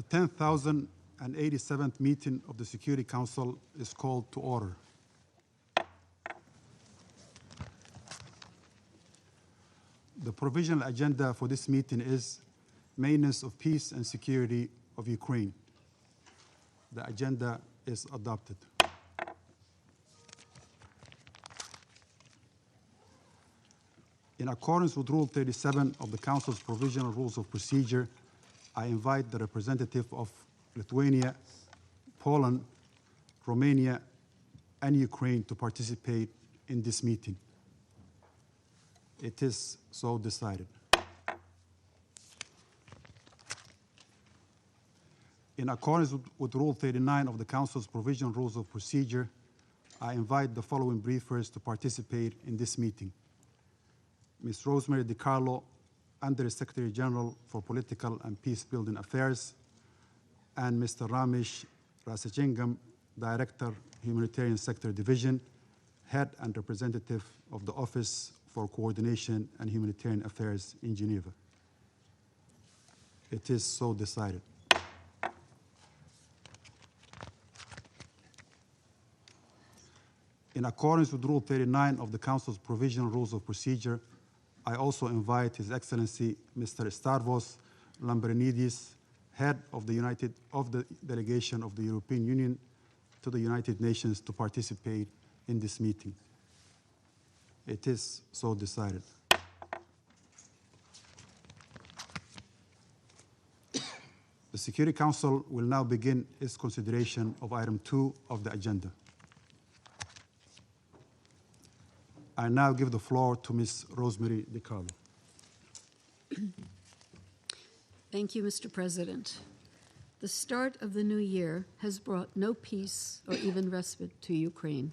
The 10,087th meeting of the Security Council is called to order. The provisional agenda for this meeting is maintenance of peace and security of Ukraine. The agenda is adopted. In accordance with Rule 37 of the Council's Provisional Rules of Procedure, I invite the representative of Lithuania, Poland, Romania, and Ukraine to participate in this meeting. It is so decided. In accordance with Rule 39 of the Council's Provisional Rules of Procedure, I invite the following briefers to participate in this meeting. Ms. Rosemary DiCarlo, Under Secretary General for Political and Peace-Building Affairs, and Mr. Ramesh Rasachingam, Director, Humanitarian Sector Division, Head and Representative of the Office for Coordination and Humanitarian Affairs in Geneva. It is so decided. In accordance with Rule 39 of the Council's Provisional Rules of Procedure, I also invite His Excellency Mr. Stavros Lambrinidis, Head of the Delegation of the European Union to the United Nations, to participate in this meeting. It is so decided. The Security Council will now begin its consideration of item 2 of the agenda. I now give the floor to Ms. Rosemary DiCarlo. Thank you, Mr. President. The start of the new year has brought no peace or even respite to Ukraine,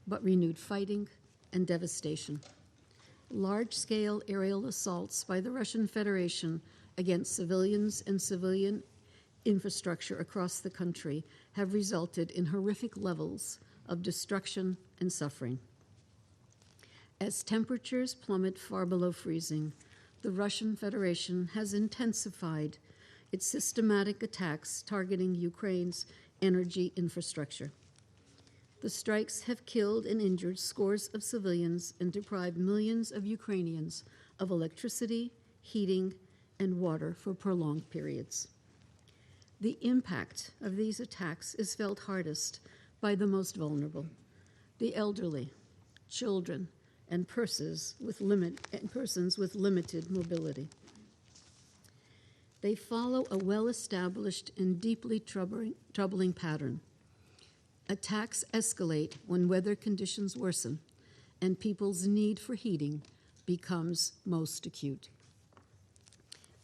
but renewed fighting and devastation. Large-scale aerial assaults by the Russian Federation against civilians and civilian infrastructure across the country have resulted in horrific levels of destruction and suffering. As temperatures plummet far below freezing, the Russian Federation has intensified its systematic attacks targeting Ukraine's energy infrastructure. The strikes have killed and injured scores of civilians and deprived millions of Ukrainians of electricity, heating, and water for prolonged periods. The impact of these attacks is felt hardest by the most vulnerable, the elderly, children, and persons with limited mobility. They follow a well-established and deeply troubling pattern. Attacks escalate when weather conditions worsen and people's need for heating becomes most acute.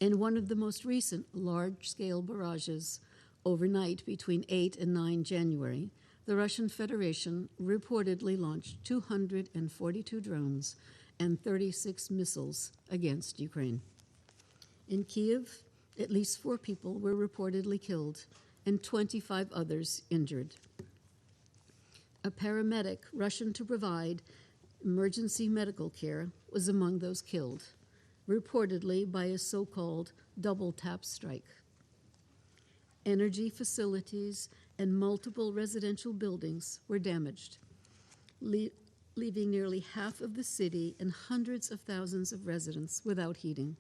In one of the most recent large-scale barrages overnight between 8 and 9 January, the Russian Federation reportedly launched 242 drones and 36 missiles against Ukraine. In Kyiv, at least 4 people were reportedly killed and 25 others injured. A paramedic rushing to provide emergency medical care was among those killed, reportedly by a so-called double-tap strike. Energy facilities and multiple residential buildings were damaged, leaving nearly half of the city and hundreds of thousands of residents without heating.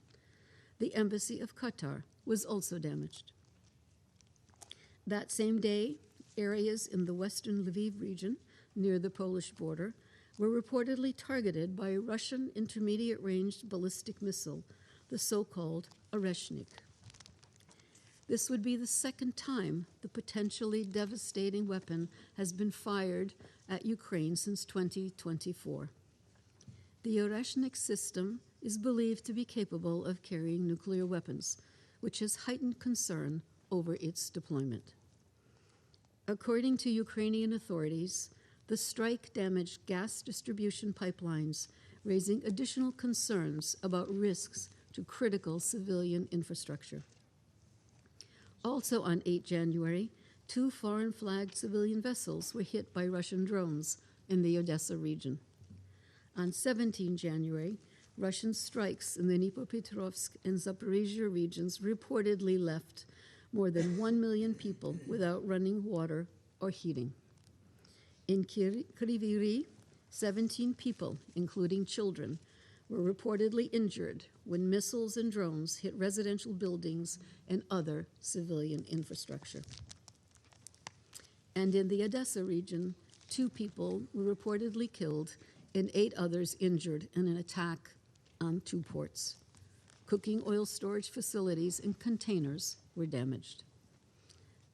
The embassy of Qatar was also damaged. That same day, areas in the western Lviv region near the Polish border were reportedly targeted by a Russian intermediate-range ballistic missile, the so-called Oreshnik. This would be the second time the potentially devastating weapon has been fired at Ukraine since 2024. The Oreshnik system is believed to be capable of carrying nuclear weapons, which has heightened concern over its deployment. According to Ukrainian authorities, the strike damaged gas distribution pipelines, raising additional concerns about risks to critical civilian infrastructure. Also on 8 January, 2 foreign-flagged civilian vessels were hit by Russian drones in the Odessa region. On 17 January, Russian strikes in the Dnipropetrovsk and Zaporizhzhia regions reportedly left more than 1 million people without running water or heating. In Kryvyi Rih, 17 people, including children, were reportedly injured when missiles and drones hit residential buildings and other civilian infrastructure. And in the Odessa region, 2 people were reportedly killed and 8 others injured in an attack on 2 ports. Cooking oil storage facilities and containers were damaged.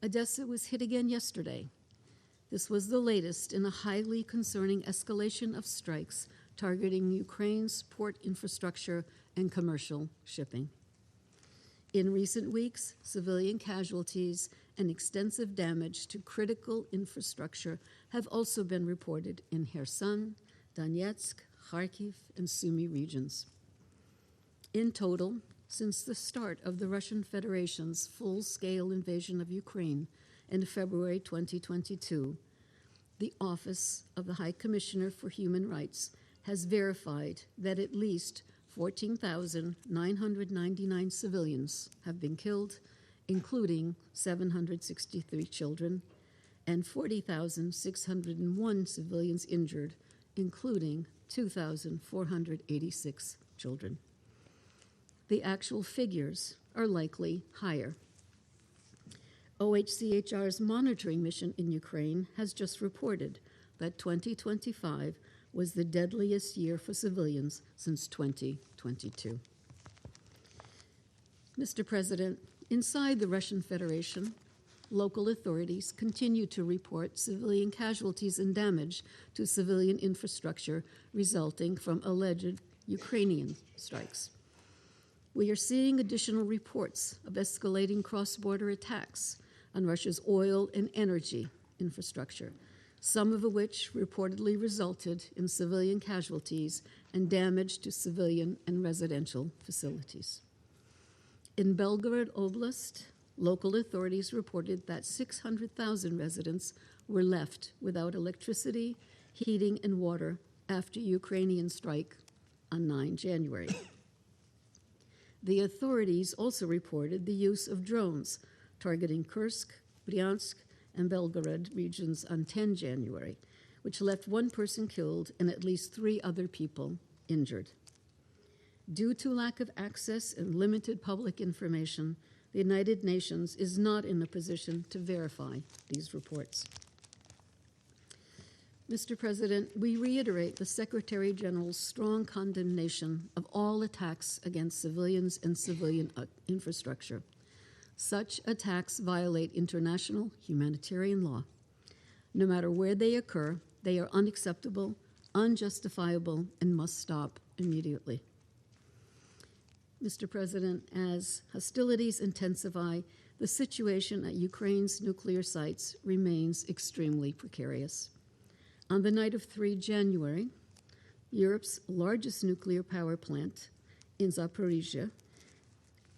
Odessa was hit again yesterday. This was the latest in a highly concerning escalation of strikes targeting Ukraine's port infrastructure and commercial shipping. In recent weeks, civilian casualties and extensive damage to critical infrastructure have also been reported in Kherson, Donetsk, Kharkiv, and Sumy regions. In total, since the start of the Russian Federation's full-scale invasion of Ukraine in February 2022, the Office of the High Commissioner for Human Rights has verified that at least 14,999 civilians have been killed, including 763 children, and 40,601 civilians injured, including 2,486 children. The actual figures are likely higher. OHCHR's monitoring mission in Ukraine has just reported that 2025 was the deadliest year for civilians since 2022. Mr. President, inside the Russian Federation, local authorities continue to report civilian casualties and damage to civilian infrastructure resulting from alleged Ukrainian strikes. We are seeing additional reports of escalating cross-border attacks on Russia's oil and energy infrastructure, some of which reportedly resulted in civilian casualties and damage to civilian and residential facilities. In Belgorod Oblast, local authorities reported that 600,000 residents were left without electricity, heating, and water after Ukrainian strike on 9 January. The authorities also reported the use of drones targeting Kursk, Bryansk, and Belgorod regions on 10 January, which left 1 person killed and at least 3 other people injured. Due to lack of access and limited public information, the United Nations is not in a position to verify these reports. Mr. President, we reiterate the Secretary General's strong condemnation of all attacks against civilians and civilian infrastructure. Such attacks violate international humanitarian law. No matter where they occur, they are unacceptable, unjustifiable, and must stop immediately. Mr. President, as hostilities intensify, the situation at Ukraine's nuclear sites remains extremely precarious. On the night of 3 January, Europe's largest nuclear power plant in Zaporizhia,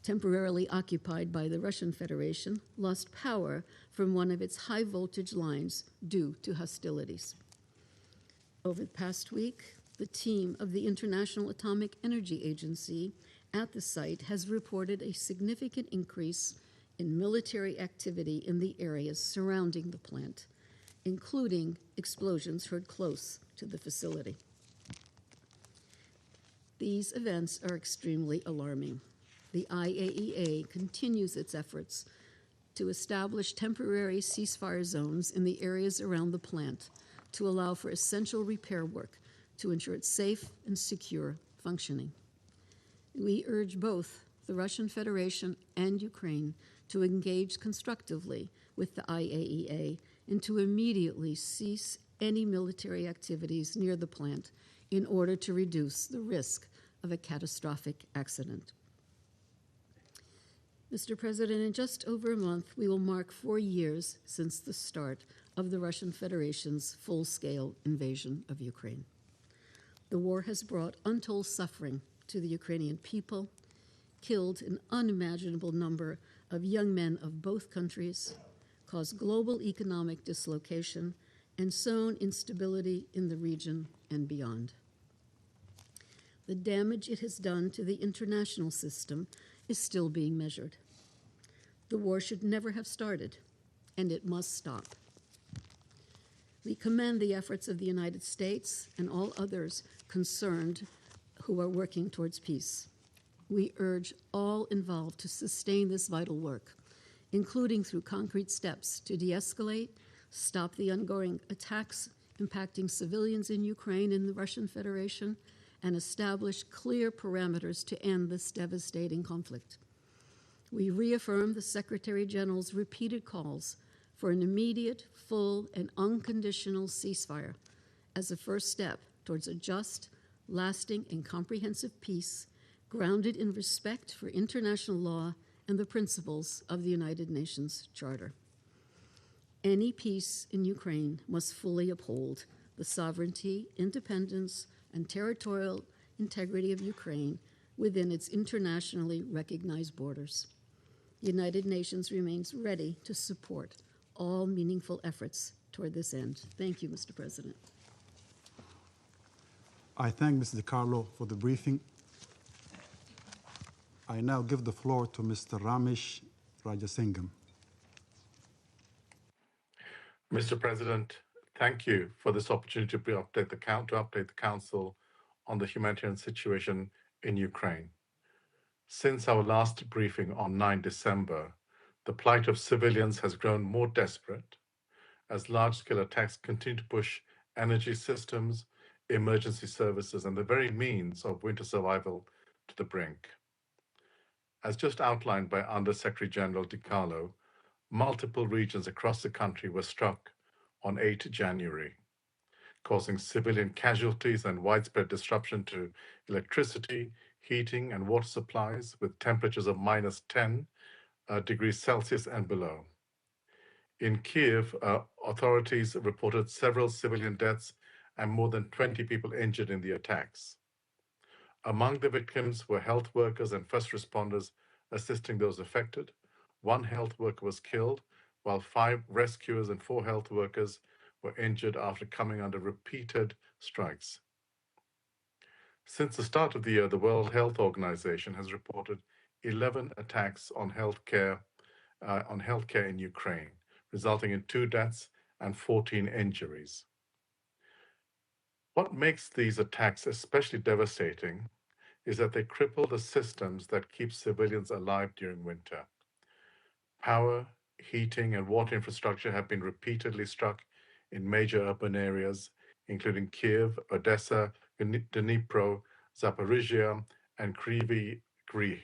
temporarily occupied by the Russian Federation, lost power from one of its high-voltage lines due to hostilities. Over the past week, the team of the International Atomic Energy Agency at the site has reported a significant increase in military activity in the areas surrounding the plant, including explosions heard close to the facility. These events are extremely alarming. The IAEA continues its efforts to establish temporary ceasefire zones in the areas around the plant to allow for essential repair work to ensure its safe and secure functioning. We urge both the Russian Federation and Ukraine to engage constructively with the IAEA and to immediately cease any military activities near the plant in order to reduce the risk of a catastrophic accident. Mr. President, in just over a month, we will mark 4 years since the start of the Russian Federation's full-scale invasion of Ukraine. The war has brought untold suffering to the Ukrainian people, killed an unimaginable number of young men of both countries, caused global economic dislocation, and sown instability in the region and beyond. The damage it has done to the international system is still being measured. The war should never have started, and it must stop. We commend the efforts of the United States and all others concerned who are working towards peace. We urge all involved to sustain this vital work, including through concrete steps to de-escalate, stop the ongoing attacks impacting civilians in Ukraine and the Russian Federation, and establish clear parameters to end this devastating conflict. We reaffirm the Secretary General's repeated calls for an immediate, full, and unconditional ceasefire as a first step towards a just, lasting, and comprehensive peace grounded in respect for international law and the principles of the United Nations Charter. Any peace in Ukraine must fully uphold the sovereignty, independence, and territorial integrity of Ukraine within its internationally recognized borders. The United Nations remains ready to support all meaningful efforts toward this end. Thank you, Mr. President. I thank Ms. DiCarlo for the briefing. I now give the floor to Mr. Ramesh Rajasingam. Mr. President, thank you for this opportunity to update the Council on the humanitarian situation in Ukraine. Since our last briefing on 9 December, the plight of civilians has grown more desperate as large-scale attacks continue to push energy systems, emergency services, and the very means of winter survival to the brink. As just outlined by Under-Secretary General DiCarlo, multiple regions across the country were struck on 8 January, causing civilian casualties and widespread disruption to electricity, heating, and water supplies with temperatures of -10 degrees Celsius and below. In Kiev, authorities reported several civilian deaths and more than 20 people injured in the attacks. Among the victims were health workers and first responders assisting those affected. One health worker was killed, while 5 rescuers and 4 health workers were injured after coming under repeated strikes. Since the start of the year, the World Health Organization has reported 11 attacks on healthcare in Ukraine, resulting in 2 deaths and 14 injuries. What makes these attacks especially devastating is that they cripple the systems that keep civilians alive during winter. Power, heating, and water infrastructure have been repeatedly struck in major urban areas, including Kiev, Odessa, Dnipro, Zaporizhia, and Kryvyi Rih,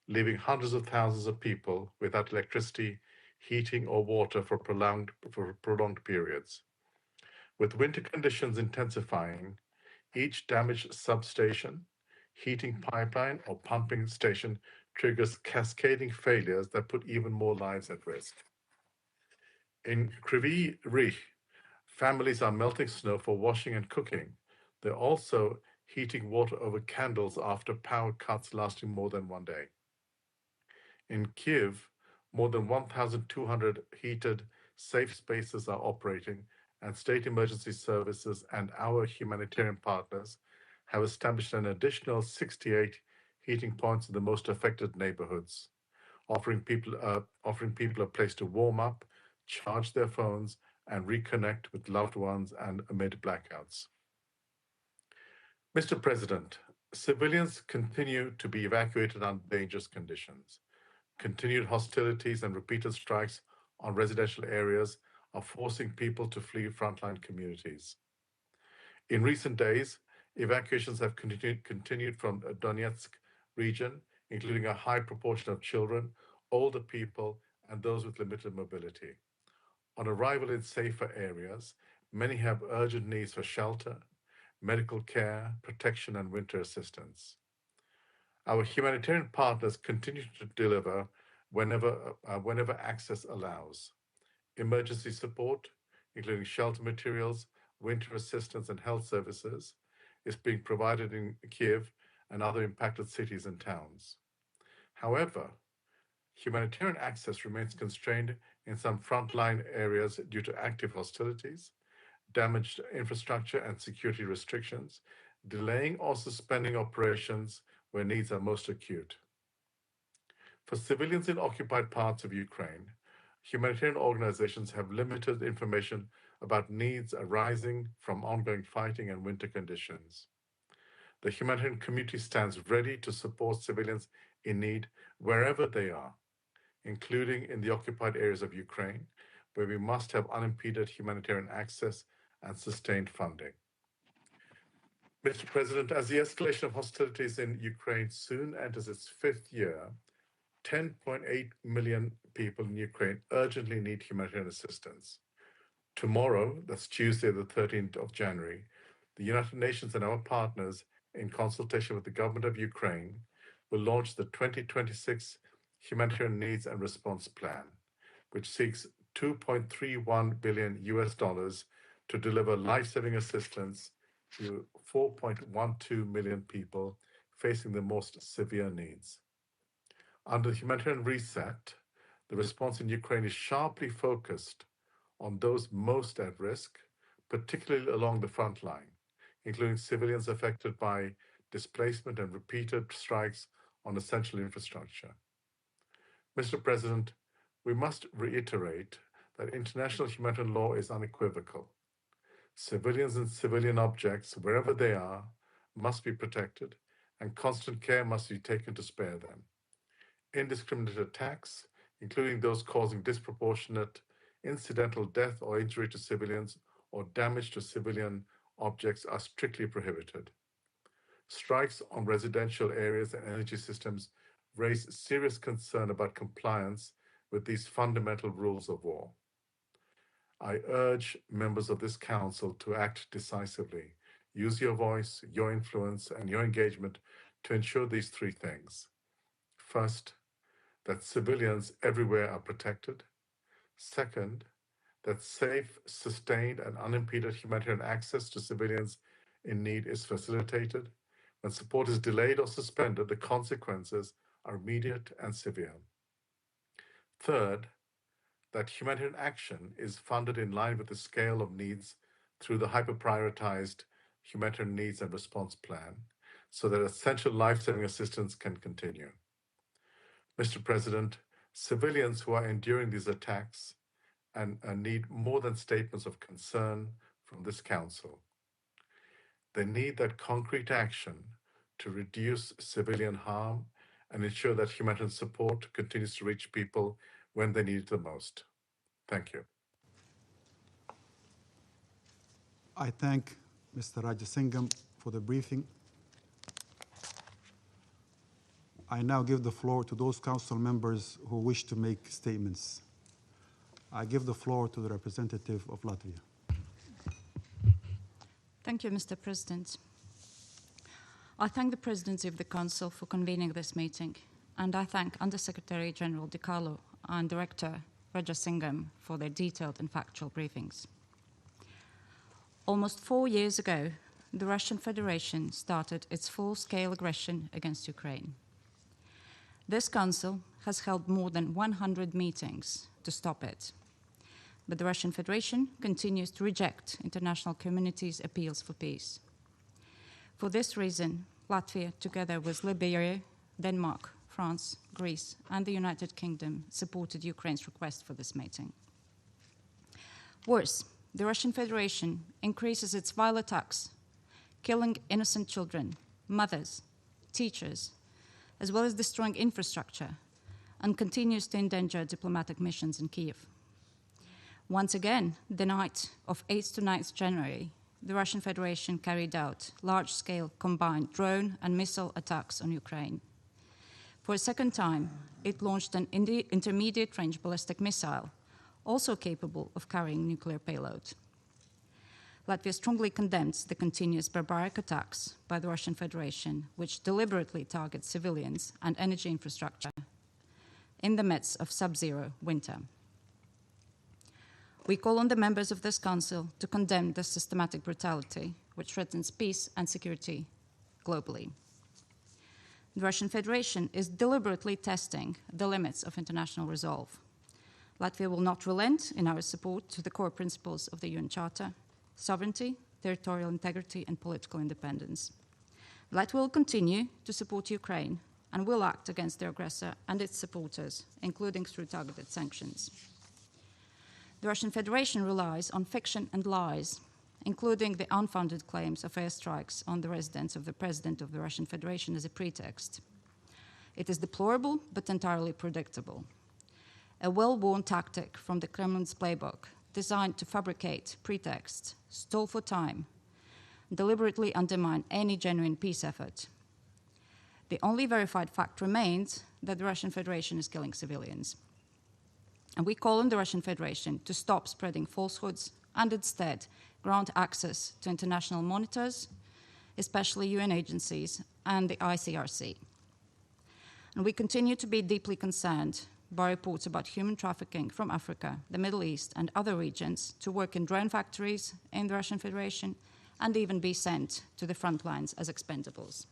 leaving hundreds of thousands of people without electricity, heating, or water for prolonged periods. With winter conditions intensifying, each damaged substation, heating pipeline, or pumping station triggers cascading failures that put even more lives at risk. In Kryvyi Rih, families are melting snow for washing and cooking. They're also heating water over candles after power cuts lasting more than 1 day. In Kiev, more than 1,200 heated safe spaces are operating, and state emergency services and our humanitarian partners have established an additional 68 heating points in the most affected neighborhoods, offering people a place to warm up, charge their phones, and reconnect with loved ones and amid blackouts. Mr. President, civilians continue to be evacuated under dangerous conditions. Continued hostilities and repeated strikes on residential areas are forcing people to flee frontline communities. In recent days, evacuations have continued from the Donetsk region, including a high proportion of children, older people, and those with limited mobility. On arrival in safer areas, many have urgent needs for shelter, medical care, protection, and winter assistance. Our humanitarian partners continue to deliver whenever access allows. Emergency support, including shelter materials, winter assistance, and health services, is being provided in Kiev and other impacted cities and towns. However, humanitarian access remains constrained in some frontline areas due to active hostilities, damaged infrastructure, and security restrictions, delaying or suspending operations where needs are most acute. For civilians in occupied parts of Ukraine, humanitarian organizations have limited information about needs arising from ongoing fighting and winter conditions. The humanitarian community stands ready to support civilians in need wherever they are, including in the occupied areas of Ukraine, where we must have unimpeded humanitarian access and sustained funding. Mr. President, as the escalation of hostilities in Ukraine soon enters its fifth year, 10.8 million people in Ukraine urgently need humanitarian assistance. Tomorrow, that's Tuesday, the 13th of January, the United Nations and our partners, in consultation with the government of Ukraine, will launch the 2026 Humanitarian Needs and Response Plan, which seeks $2.31 billion to deliver life-saving assistance to 4.12 million people facing the most severe needs. Under the humanitarian reset, the response in Ukraine is sharply focused on those most at risk, particularly along the front line, including civilians affected by displacement and repeated strikes on essential infrastructure. Mr. President, we must reiterate that international humanitarian law is unequivocal. Civilians and civilian objects, wherever they are, must be protected, and constant care must be taken to spare them. Indiscriminate attacks, including those causing disproportionate incidental death or injury to civilians or damage to civilian objects, are strictly prohibited. Strikes on residential areas and energy systems raise serious concern about compliance with these fundamental rules of war. I urge members of this Council to act decisively. Use your voice, your influence, and your engagement to ensure these three things. First, that civilians everywhere are protected. Second, that safe, sustained, and unimpeded humanitarian access to civilians in need is facilitated. When support is delayed or suspended, the consequences are immediate and severe. Third, that humanitarian action is funded in line with the scale of needs through the hyper-prioritized Humanitarian Needs and Response Plan, so that essential life-saving assistance can continue. Mr. President, civilians who are enduring these attacks and need more than statements of concern from this Council. They need that concrete action to reduce civilian harm and ensure that humanitarian support continues to reach people when they need it the most. Thank you. I thank Mr. Rajasingam for the briefing. I now give the floor to those council members who wish to make statements. I give the floor to the representative of Latvia. Thank you, Mr. President. I thank the Presidency of the Council for convening this meeting, and I thank Undersecretary General Di Carlo and Director Rajasingam for their detailed and factual briefings. Almost 4 years ago, the Russian Federation started its full-scale aggression against Ukraine. This Council has held more than 100 meetings to stop it, but the Russian Federation continues to reject international community's appeals for peace. For this reason, Latvia, together with Liberia, Denmark, France, Greece, and the United Kingdom, supported Ukraine's request for this meeting. Worse, the Russian Federation increases its vile attacks, killing innocent children, mothers, teachers, as well as destroying infrastructure, and continues to endanger diplomatic missions in Kyiv. Once again, the night of 8th to 9th January, the Russian Federation carried out large-scale combined drone and missile attacks on Ukraine. For a second time, it launched an intermediate-range ballistic missile, also capable of carrying nuclear payload. Latvia strongly condemns the continuous barbaric attacks by the Russian Federation, which deliberately target civilians and energy infrastructure in the midst of sub-zero winter. We call on the members of this Council to condemn this systematic brutality, which threatens peace and security globally. The Russian Federation is deliberately testing the limits of international resolve. Latvia will not relent in our support to the core principles of the UN Charter: sovereignty, territorial integrity, and political independence. Latvia will continue to support Ukraine and will act against the aggressor and its supporters, including through targeted sanctions. The Russian Federation relies on fiction and lies, including the unfounded claims of airstrikes on the residence of the President of the Russian Federation as a pretext. It is deplorable but entirely predictable. A well-worn tactic from the Kremlin's playbook designed to fabricate pretexts, stall for time, deliberately undermine any genuine peace effort. The only verified fact remains that the Russian Federation is killing civilians. And we call on the Russian Federation to stop spreading falsehoods and instead grant access to international monitors, especially UN agencies and the ICRC. And we continue to be deeply concerned by reports about human trafficking from Africa, the Middle East, and other regions to work in drone factories in the Russian Federation and even be sent to the front lines as expendables.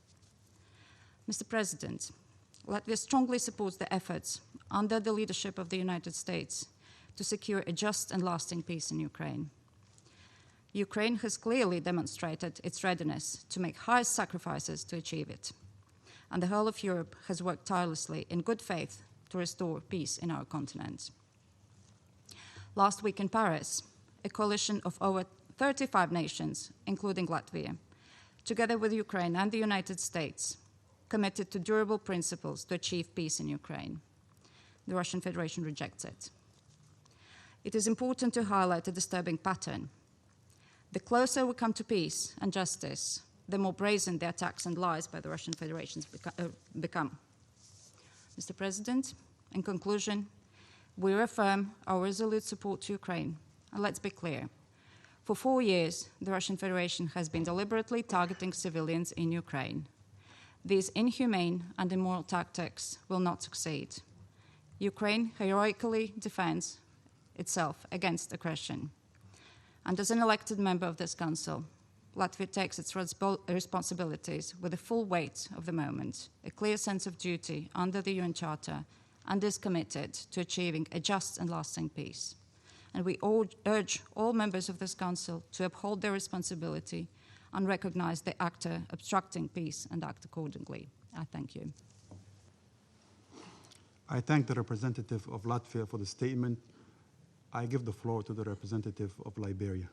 Mr. President, Latvia strongly supports the efforts under the leadership of the United States to secure a just and lasting peace in Ukraine. Ukraine has clearly demonstrated its readiness to make high sacrifices to achieve it, and the whole of Europe has worked tirelessly in good faith to restore peace in our continent. Last week in Paris, a coalition of over 35 nations, including Latvia, together with Ukraine and the United States, committed to durable principles to achieve peace in Ukraine. The Russian Federation rejects it. It is important to highlight a disturbing pattern. The closer we come to peace and justice, the more brazen the attacks and lies by the Russian Federation become. Mr. President, in conclusion, we reaffirm our resolute support to Ukraine. And let's be clear, for 4 years, the Russian Federation has been deliberately targeting civilians in Ukraine. These inhumane and immoral tactics will not succeed. Ukraine heroically defends itself against aggression. And as an elected member of this Council, Latvia takes its responsibilities with the full weight of the moment, a clear sense of duty under the UN Charter, and is committed to achieving a just and lasting peace. And we urge all members of this Council to uphold their responsibility and recognize the actor obstructing peace and act accordingly. I thank you. I thank the representative of Latvia for the statement. I give the floor to the representative of Liberia.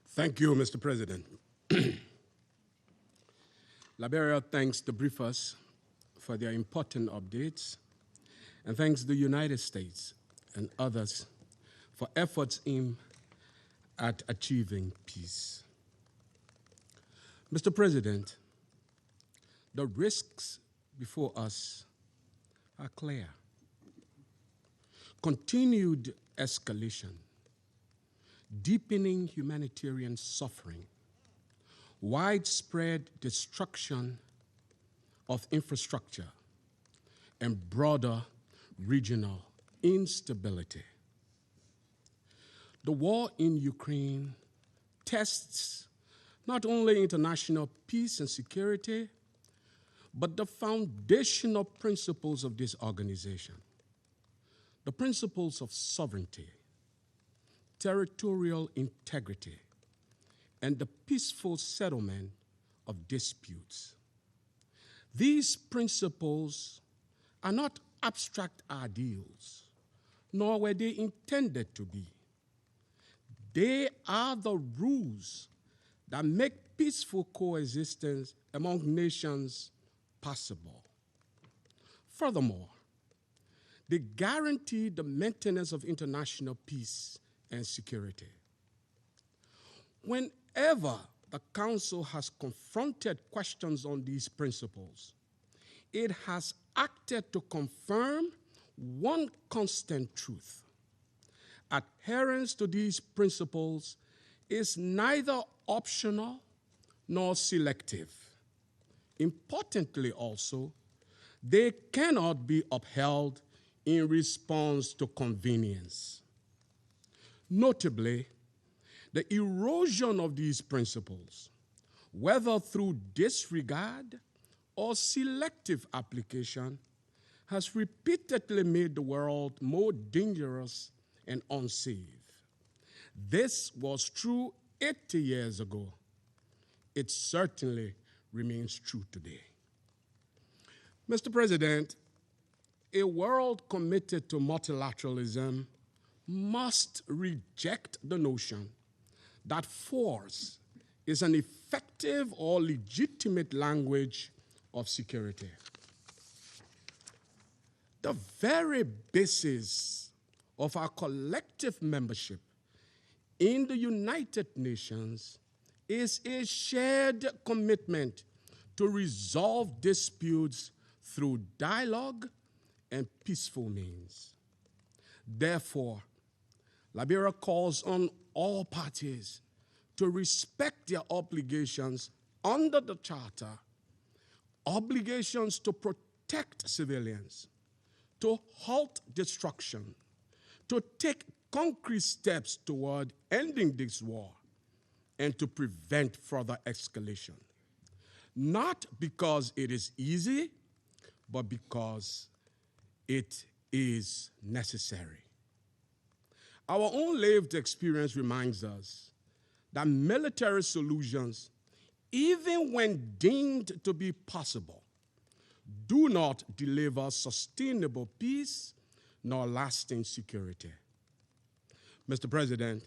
Thank you, Mr. President. Liberia thanks the briefers for their important updates and thanks the United States and others for efforts aimed at achieving peace. Mr. President, the risks before us are clear. Continued escalation, deepening humanitarian suffering, widespread destruction of infrastructure, and broader regional instability. The war in Ukraine tests not only international peace and security, but the foundational principles of this organization, the principles of sovereignty, territorial integrity, and the peaceful settlement of disputes. These principles are not abstract ideals, nor were they intended to be. They are the rules that make peaceful coexistence among nations possible. Furthermore, they guarantee the maintenance of international peace and security. Whenever the Council has confronted questions on these principles, it has acted to confirm one constant truth. Adherence to these principles is neither optional nor selective. Importantly also, they cannot be upheld in response to convenience. Notably, the erosion of these principles, whether through disregard or selective application, has repeatedly made the world more dangerous and unsafe. This was true 80 years ago. It certainly remains true today. Mr. President, a world committed to multilateralism must reject the notion that force is an effective or legitimate language of security. The very basis of our collective membership in the United Nations is a shared commitment to resolve disputes through dialogue and peaceful means. Therefore, Liberia calls on all parties to respect their obligations under the Charter, obligations to protect civilians, to halt destruction, to take concrete steps toward ending this war, and to prevent further escalation. Not because it is easy, but because it is necessary. Our own lived experience reminds us that military solutions, even when deemed to be possible, do not deliver sustainable peace nor lasting security. Mr. President,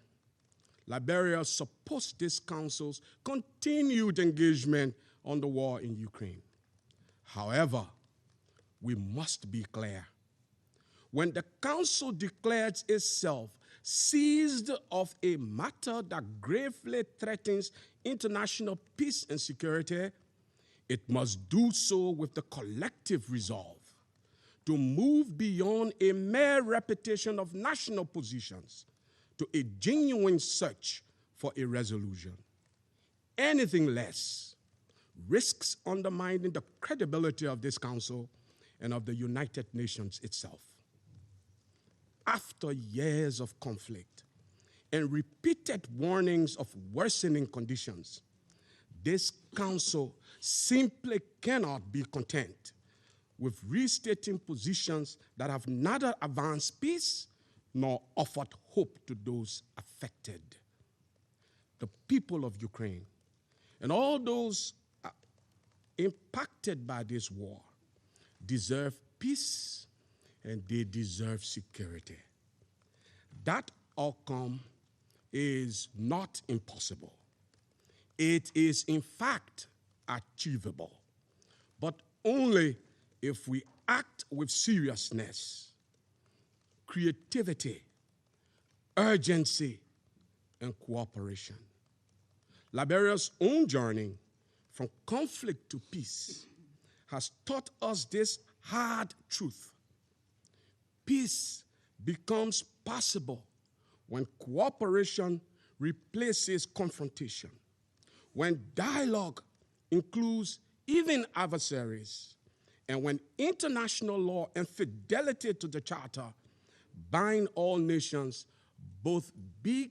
Liberia supports this Council's continued engagement on the war in Ukraine. However, we must be clear. When the Council declares itself seized of a matter that gravely threatens international peace and security, it must do so with the collective resolve to move beyond a mere repetition of national positions to a genuine search for a resolution. Anything less risks undermining the credibility of this Council and of the United Nations itself. After years of conflict and repeated warnings of worsening conditions, this Council simply cannot be content with restating positions that have neither advanced peace nor offered hope to those affected. The people of Ukraine and all those impacted by this war deserve peace and they deserve security. That outcome is not impossible. It is, in fact, achievable, but only if we act with seriousness, creativity, urgency, and cooperation. Liberia's own journey from conflict to peace has taught us this hard truth. Peace becomes possible when cooperation replaces confrontation, when dialogue includes even adversaries, and when international law and fidelity to the Charter bind all nations, both big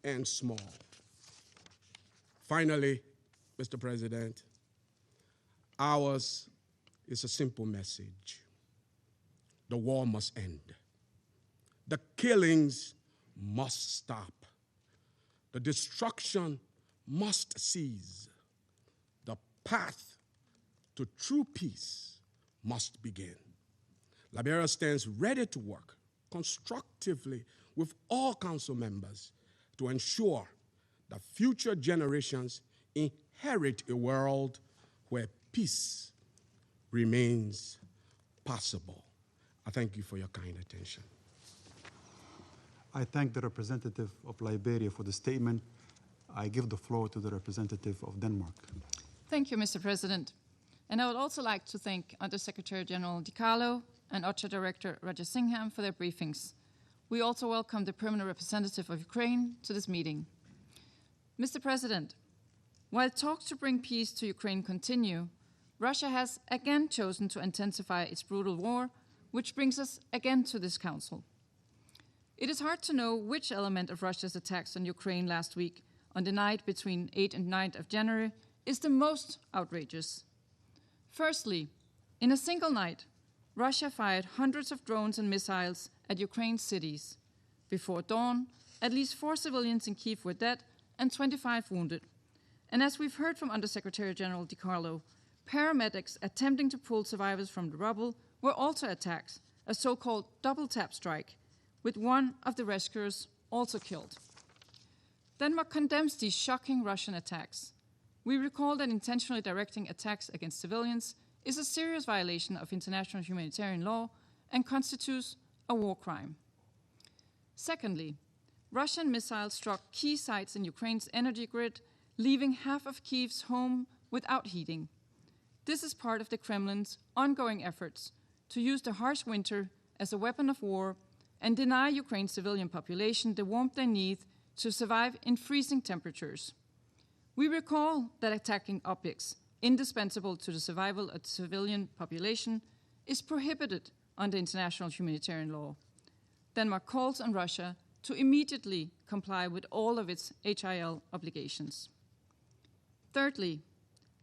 and small. Finally, Mr. President, ours is a simple message. The war must end. The killings must stop. The destruction must cease. The path to true peace must begin. Liberia stands ready to work constructively with all Council members to ensure that future generations inherit a world where peace remains possible. I thank you for your kind attention. I thank the representative of Liberia for the statement. I give the floor to the representative of Denmark. Thank you, Mr. President. And I would also like to thank Undersecretary General DiCarlo and OCHA Director Raja Singham for their briefings. We also welcome the permanent representative of Ukraine to this meeting. Mr. President, while talks to bring peace to Ukraine continue, Russia has again chosen to intensify its brutal war, which brings us again to this Council. It is hard to know which element of Russia's attacks on Ukraine last week, on the night between 8th and 9th of January, is the most outrageous. Firstly, in a single night, Russia fired hundreds of drones and missiles at Ukraine's cities. Before dawn, at least 4 civilians in Kyiv were dead and 25 wounded. And as we've heard from Undersecretary General DiCarlo, paramedics attempting to pull survivors from the rubble were also attacked, a so-called double tap strike, with one of the rescuers also killed. Denmark condemns these shocking Russian attacks. We recall that intentionally directing attacks against civilians is a serious violation of international humanitarian law and constitutes a war crime. Secondly, Russian missiles struck key sites in Ukraine's energy grid, leaving half of Kyiv's home without heating. This is part of the Kremlin's ongoing efforts to use the harsh winter as a weapon of war and deny Ukraine's civilian population the warmth they need to survive in freezing temperatures. We recall that attacking objects indispensable to the survival of the civilian population is prohibited under international humanitarian law. Denmark calls on Russia to immediately comply with all of its HIL obligations. Thirdly,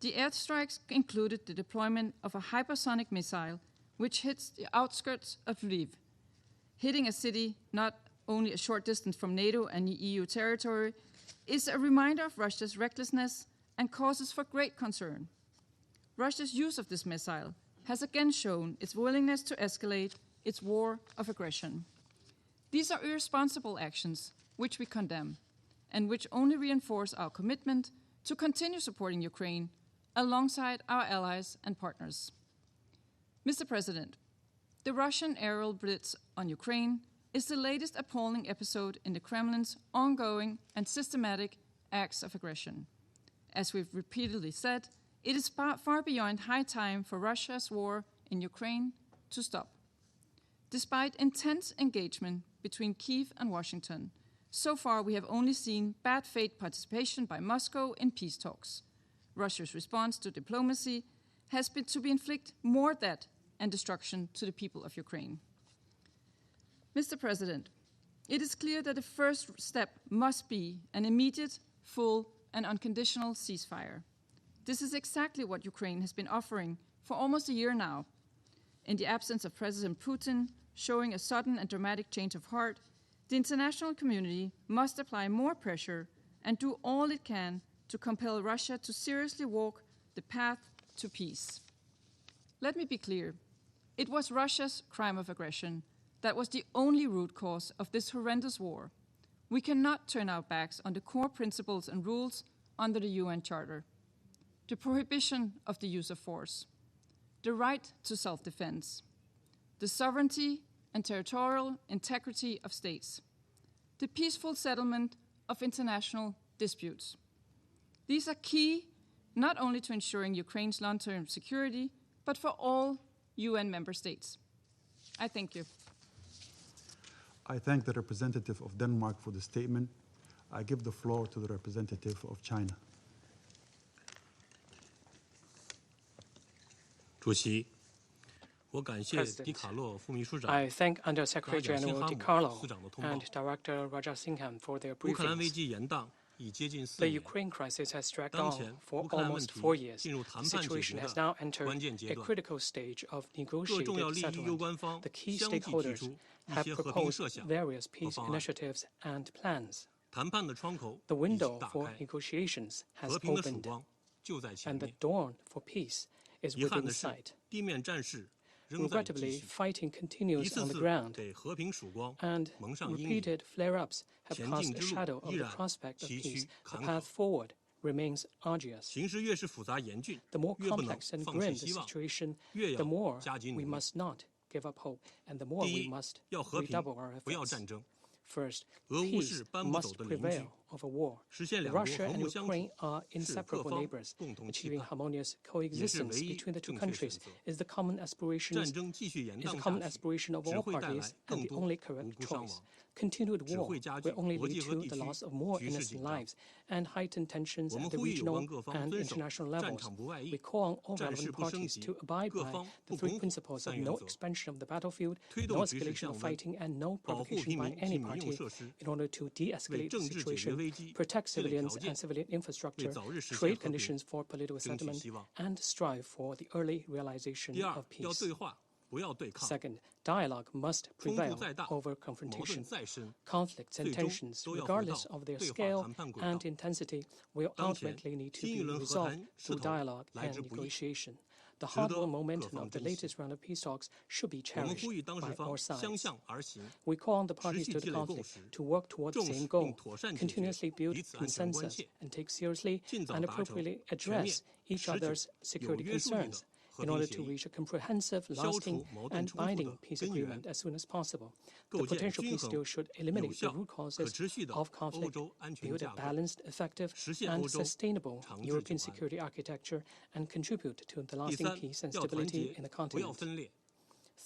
the airstrikes included the deployment of a hypersonic missile which hits the outskirts of Lviv, hitting a city not only a short distance from NATO and EU territory, is a reminder of Russia's recklessness and causes for great concern. Russia's use of this missile has again shown its willingness to escalate its war of aggression. These are irresponsible actions which we condemn and which only reinforce our commitment to continue supporting Ukraine alongside our allies and partners. Mr. President, the Russian aerial blitz on Ukraine is the latest appalling episode in the Kremlin's ongoing and systematic acts of aggression. As we've repeatedly said, it is far beyond high time for Russia's war in Ukraine to stop. Despite intense engagement between Kyiv and Washington, so far we have only seen bad faith participation by Moscow in peace talks. Russia's response to diplomacy has been to inflict more death and destruction to the people of Ukraine. Mr. President, it is clear that the first step must be an immediate, full, and unconditional ceasefire. This is exactly what Ukraine has been offering for almost a year now. In the absence of President Putin showing a sudden and dramatic change of heart, the international community must apply more pressure and do all it can to compel Russia to seriously walk the path to peace. Let me be clear. It was Russia's crime of aggression that was the only root cause of this horrendous war. We cannot turn our backs on the core principles and rules under the UN Charter. The prohibition of the use of force, the right to self-defense, the sovereignty and territorial integrity of states, the peaceful settlement of international disputes. These are key not only to ensuring Ukraine's long-term security, but for all UN member states. I thank you. I thank the representative of Denmark for the statement. I give the floor to the representative of China. 主席，我感谢迪卡洛副秘书长 I thank Undersecretary 拉贾辛 General 哈姆 DiCarlo 司长的通报 and。Director Rajasingham for their 乌克兰危 briefings. 机延宕已接近4 The 年， Ukraine crisis has dragged 当 on 前 for 乌克兰问 almost 题 4 years. 进入 The 谈判解 situation 决 has 的 now entered 关键阶 a 段， critical stage of 各重要 negotiated 利益攸关 settlement. 方 The key 相继提 stakeholders 出一 have 些和平 proposed 设想 various 和 peace 方案。 initiatives and plans. 谈判的窗口 The 已经 window 打 for 开， negotiations has 和平的曙 opened, 光就在前 and the 面。 dawn for peace is 遗憾 within 的是 sight. 地面战事仍在继 Regrettably, 续， fighting 一 continues 次 on the 次 ground, 给和平曙光 and 蒙上阴影。 repeated flare-ups have 前 cast 进 a 之路 shadow of 依 the 然 prospect of 崎 peace. 岖 The 坎 path 坷。 forward remains arduous. 形势越是复杂严峻， The more 越不能 complex and 放 grim 弃 the 希望， situation, 越 the 要 more 加紧 we 努力。 must not give up hope, and the more 第 we 一， must 要和平， redouble our 不要 efforts. 战争， First, 俄乌 peace 是搬不走 must 的邻居， prevail over war. 实现两国 Russia 和 and 睦相处 Ukraine are 是各 inseparable 方 neighbors. 共同期 Achieving 盼。 harmonious 也是 coexistence 唯一 between the two 正确选 countries 择。 is the common 战 aspirations 争继续延 is the 宕 common 下去， aspiration of 只 all 会带来 parties and 更 the 多 only 无 correct 辜伤 choice. 亡， Continued 只 war 会加剧 will only 国 lead 际和 to 地 the 区 loss of more 局势 innocent 紧张。 lives and heightened tensions 我 at 们 the 呼吁有关 regional 各方 and 遵守 international 战 levels. 场不外 We 溢， call on all 战事 relevant 不升 parties 级， to abide 各 by 方 the 不 three 拱火 principles 三 of 原 no 则， expansion of the battlefield, 推 no 动局势 escalation 降 of 温， fighting, and no 保护 provocation 平 by 民及 any 民用 party 设施， in order to 为 de-escalate the 政治解决 situation, 危机 protect 积累条 civilians 件， and civilian 为 infrastructure, 早日实现 create 和平 conditions for political 争取 settlement, 希望。 and strive for the early realization 第二 of，要 peace. 对话，不要对抗， Second, dialogue must 冲突 prevail 再大， over 矛盾 confrontation. 再深， Conflicts and 最终 tensions, 都要回到 regardless of their 对话 scale 谈判轨 and 道。 intensity, will 当前 ultimately need to 新一 be 轮和 resolved 谈势 through 头 dialogue 来 and 之不易， negotiation. The 值得 hardware 各 momentum 方 of the 珍惜。 latest round of peace talks should be 我们 cherished 呼吁当事 by 方 all 相 sides. 向而行， We call on the 持 parties 续 to 积 the 累共 conflict 识， to work towards the 重 same 视并 goal, 妥善解决 continuously build 彼此安全关 consensus, 切， and take seriously 尽早 and 达成 appropriately 全面、 address each 持久、 other's 有 security 约束力的 concerns 和 in 平 order 协 to 议， reach a comprehensive, 消除 lasting, 矛盾 and 冲突 binding 的 peace 根源， agreement as soon as possible. The 构建 potential 均 peace 衡、 deal should 有 eliminate the 效、 root 可 causes 持续的 of 欧 conflict, 洲安全 build a 架构， balanced, effective, 实现 and 欧洲 sustainable 长治 European 久安。 security architecture, and contribute to the 第 lasting 三， peace and 要团 stability 结 in the，不要 continent. 分裂。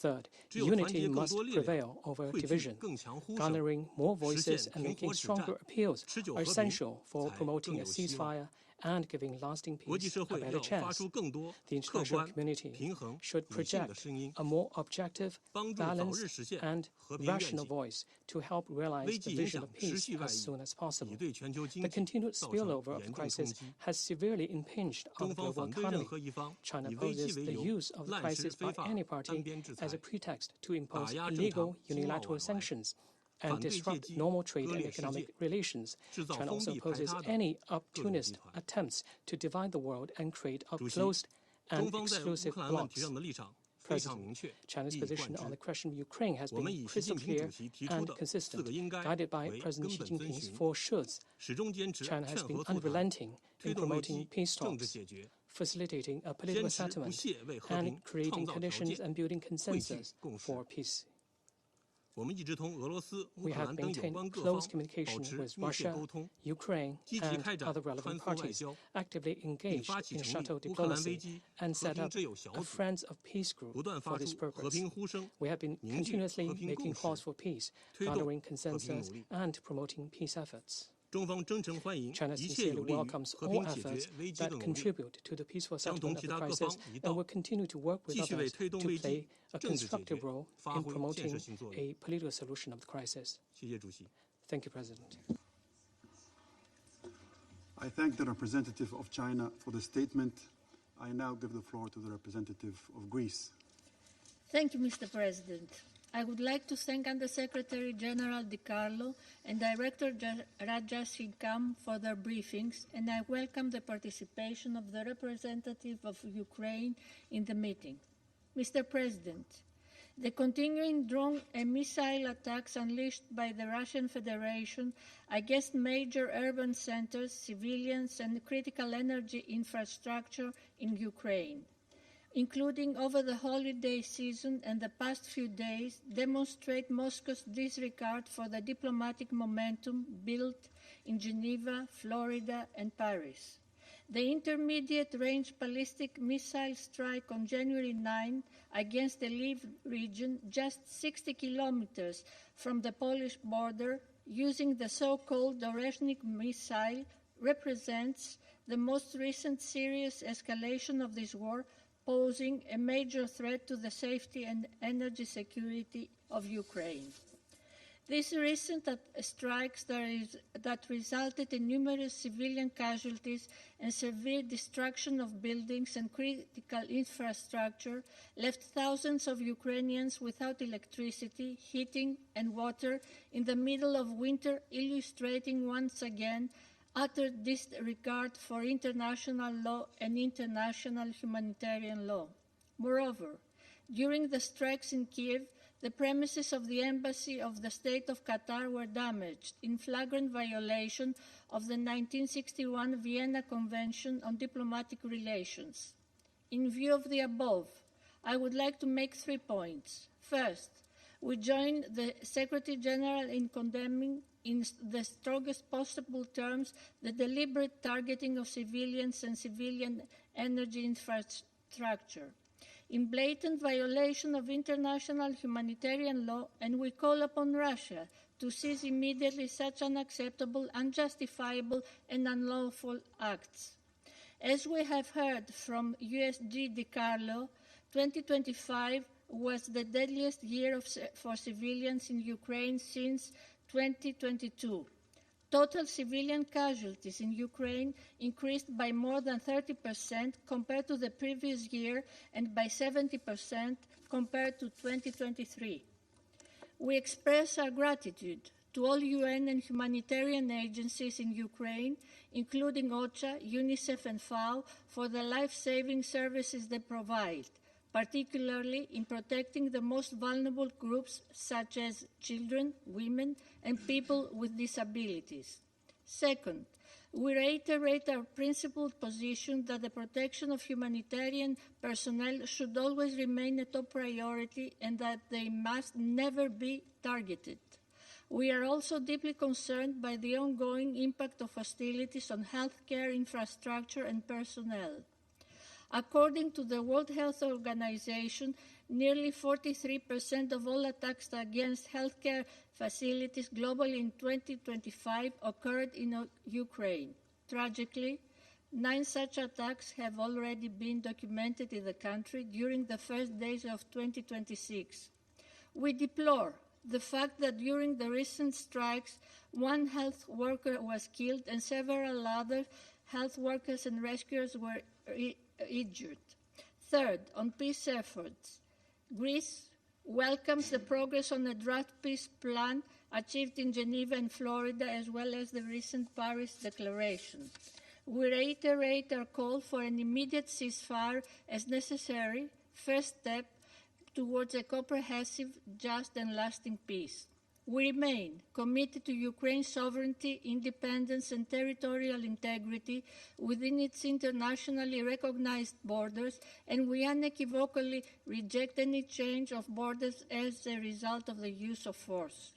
Third, 只有团 unity 结更 must 多力量， prevail over 汇聚 division. 更强呼声， Garnering more 实 voices 现 and 停 making 火止 stronger 战， appeals 持久 are 和平， essential for 才 promoting 更 a 有希望。 ceasefire and giving lasting 国际 peace 社 a 会 better 要发 chance. 出更多 The 客 international 观、 community 平衡、 should 理性的 project 声音， a more objective, 帮助早日 balanced, 实现 and 和平愿 rational 景。 voice to help realize 危 the 机影 vision 响 of 持 peace 续外 as 溢， soon as 已 possible. 对全球经 The 济 continued 造成 spillover of 严重冲 crisis 击。 has severely impinged 中 on the 方 global 反对任 economy. 何一方 China 以危机 opposes 为 the 由 use of the 滥施 crisis 非 by 法 any 单 party 边制 as 裁 a， pretext to impose 打压正 illegal 常经贸 unilateral 往来， sanctions 反 and 对借 disrupt 机 normal trade 割 and 裂世 economic 界， relations. 制造 China 封 also 闭排 opposes 他的 any 各种集 opportunist 团。 attempts to divide the world and create a 主席， closed 中 and 方在乌 exclusive 克兰问题 blocs. 上的立场非常明 President, 确， China's 一以贯 position on the 之。 question of Ukraine has 我们 been 以习 crystal 近平 clear 主席提出 and 的4 consistent, 个应该 guided by 为 President 根 Xi 本遵 Jinping's 循， four shoulds. 始终坚持 China has 劝 been 和促谈， unrelenting 推 in 动危 promoting 机 peace 政治 talks, 解决， facilitating a 坚 political 持不 settlement, 懈为和 and 平 creating 创造条 conditions 件， and building 汇聚 consensus 共识。 for peace. 我们一直同俄罗斯、乌 We 克 have 兰等有 maintained 关各 close 方保 communication 持 with 密切 Russia, 沟通， Ukraine, 积极 and 开展 other relevant 穿梭外 parties, 交， actively 并 engaged 发起 in 成立 shuttle 乌克兰危 diplomacy, 机 and 和 set 平 up 之友小 a 组， Friends of Peace group 不断 for 发 this 出和 purpose. 平呼声， We have been 凝聚 continuously 和平 making 共 calls 识， for peace, 推动 garnering 和平 consensus, 努力。 and promoting peace efforts. 中方真诚欢迎 China 一切 sincerely 有利于 welcomes 和 all 平解 efforts 决危机 that 的努力， contribute to the peaceful 将同 settlement of 其 the 他各 crisis 方一 and 道， will continue to work with 继续为 others 推动 to 危 play 机 a 政治解 constructive 决 role 发 in 挥建 promoting 设性作用。 a political solution of the crisis. 谢谢主席。 Thank you, President. I thank the representative of China for the statement. I now give the floor to the representative of Greece. Thank you, Mr. President. I would like to thank Undersecretary General Di Carlo and Director Rajasingam for their briefings, and I welcome the participation of the representative of Ukraine in the meeting. Mr. President, the continuing drone and missile attacks unleashed by the Russian Federation against major urban centers, civilians, and critical energy infrastructure in Ukraine, including over the holiday season and the past few days, demonstrate Moscow's disregard for the diplomatic momentum built in Geneva, Florida, and Paris. The intermediate-range ballistic missile strike on January 9 against the Lviv region, just 60 kilometers from the Polish border, using the so-called Oreshnik missile, represents the most recent serious escalation of this war, posing a major threat to the safety and energy security of Ukraine. These recent strikes that resulted in numerous civilian casualties and severe destruction of buildings and critical infrastructure left thousands of Ukrainians without electricity, heating, and water in the middle of winter, illustrating once again utter disregard for international law and international humanitarian law. Moreover, during the strikes in Kiev, the premises of the Embassy of the State of Qatar were damaged in flagrant violation of the 1961 Vienna Convention on Diplomatic Relations. In view of the above, I would like to make 3 points. First, we join the Secretary General in condemning in the strongest possible terms the deliberate targeting of civilians and civilian energy infrastructure, in blatant violation of international humanitarian law, and we call upon Russia to cease immediately such unacceptable, unjustifiable, and unlawful acts. As we have heard from USG Di Carlo, 2025 was the deadliest year for civilians in Ukraine since 2022. Total civilian casualties in Ukraine increased by more than 30% compared to the previous year and by 70% compared to 2023. We express our gratitude to all UN and humanitarian agencies in Ukraine, including OCHA, UNICEF, and FAO, for the life-saving services they provide, particularly in protecting the most vulnerable groups such as children, women, and people with disabilities. Second, we reiterate our principled position that the protection of humanitarian personnel should always remain a top priority and that they must never be targeted. We are also deeply concerned by the ongoing impact of hostilities on healthcare infrastructure and personnel. According to the World Health Organization, nearly 43% of all attacks against healthcare facilities globally in 2025 occurred in Ukraine. Tragically, 9 such attacks have already been documented in the country during the first days of 2026. We deplore the fact that during the recent strikes, 1 health worker was killed and several other health workers and rescuers were injured. Third, on peace efforts, Greece welcomes the progress on the draft peace plan achieved in Geneva and Florida, as well as the recent Paris Declaration. We reiterate our call for an immediate ceasefire as necessary first step towards a comprehensive, just, and lasting peace. We remain committed to Ukraine's sovereignty, independence, and territorial integrity within its internationally recognized borders, and we unequivocally reject any change of borders as a result of the use of force.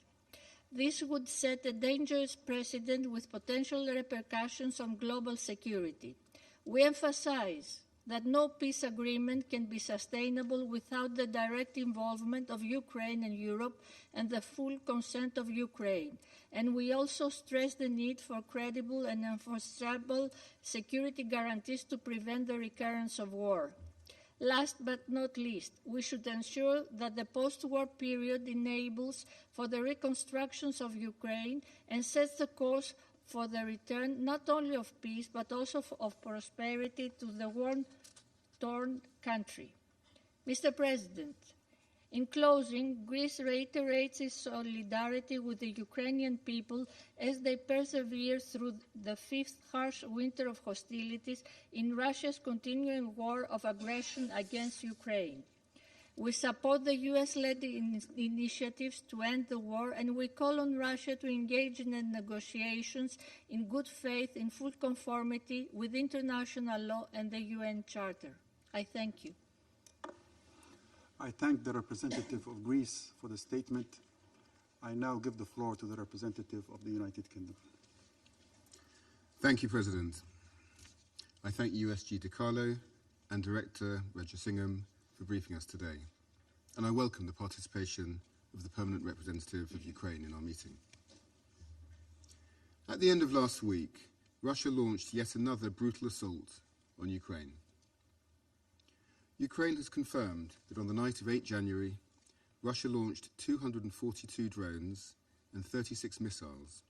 This would set a dangerous precedent with potential repercussions on global security. We emphasize that no peace agreement can be sustainable without the direct involvement of Ukraine and Europe and the full consent of Ukraine. And we also stress the need for credible and enforceable security guarantees to prevent the recurrence of war. Last but not least, we should ensure that the post-war period enables for the reconstructions of Ukraine and sets the course for the return not only of peace but also of prosperity to the war-torn country. Mr. President, in closing, Greece reiterates its solidarity with the Ukrainian people as they persevere through the 5th harsh winter of hostilities in Russia's continuing war of aggression against Ukraine. We support the U.S.-led initiatives to end the war, and we call on Russia to engage in the negotiations in good faith, in full conformity with international law and the UN Charter. I thank you. I thank the representative of Greece for the statement. I now give the floor to the representative of the United Kingdom. Thank you, President. I thank USG DiCarlo and Director Rajasingham for briefing us today, and I welcome the participation of the Permanent Representative of Ukraine in our meeting. At the end of last week, Russia launched yet another brutal assault on Ukraine. Ukraine has confirmed that on the night of 8 January, Russia launched 242 drones and 36 missiles,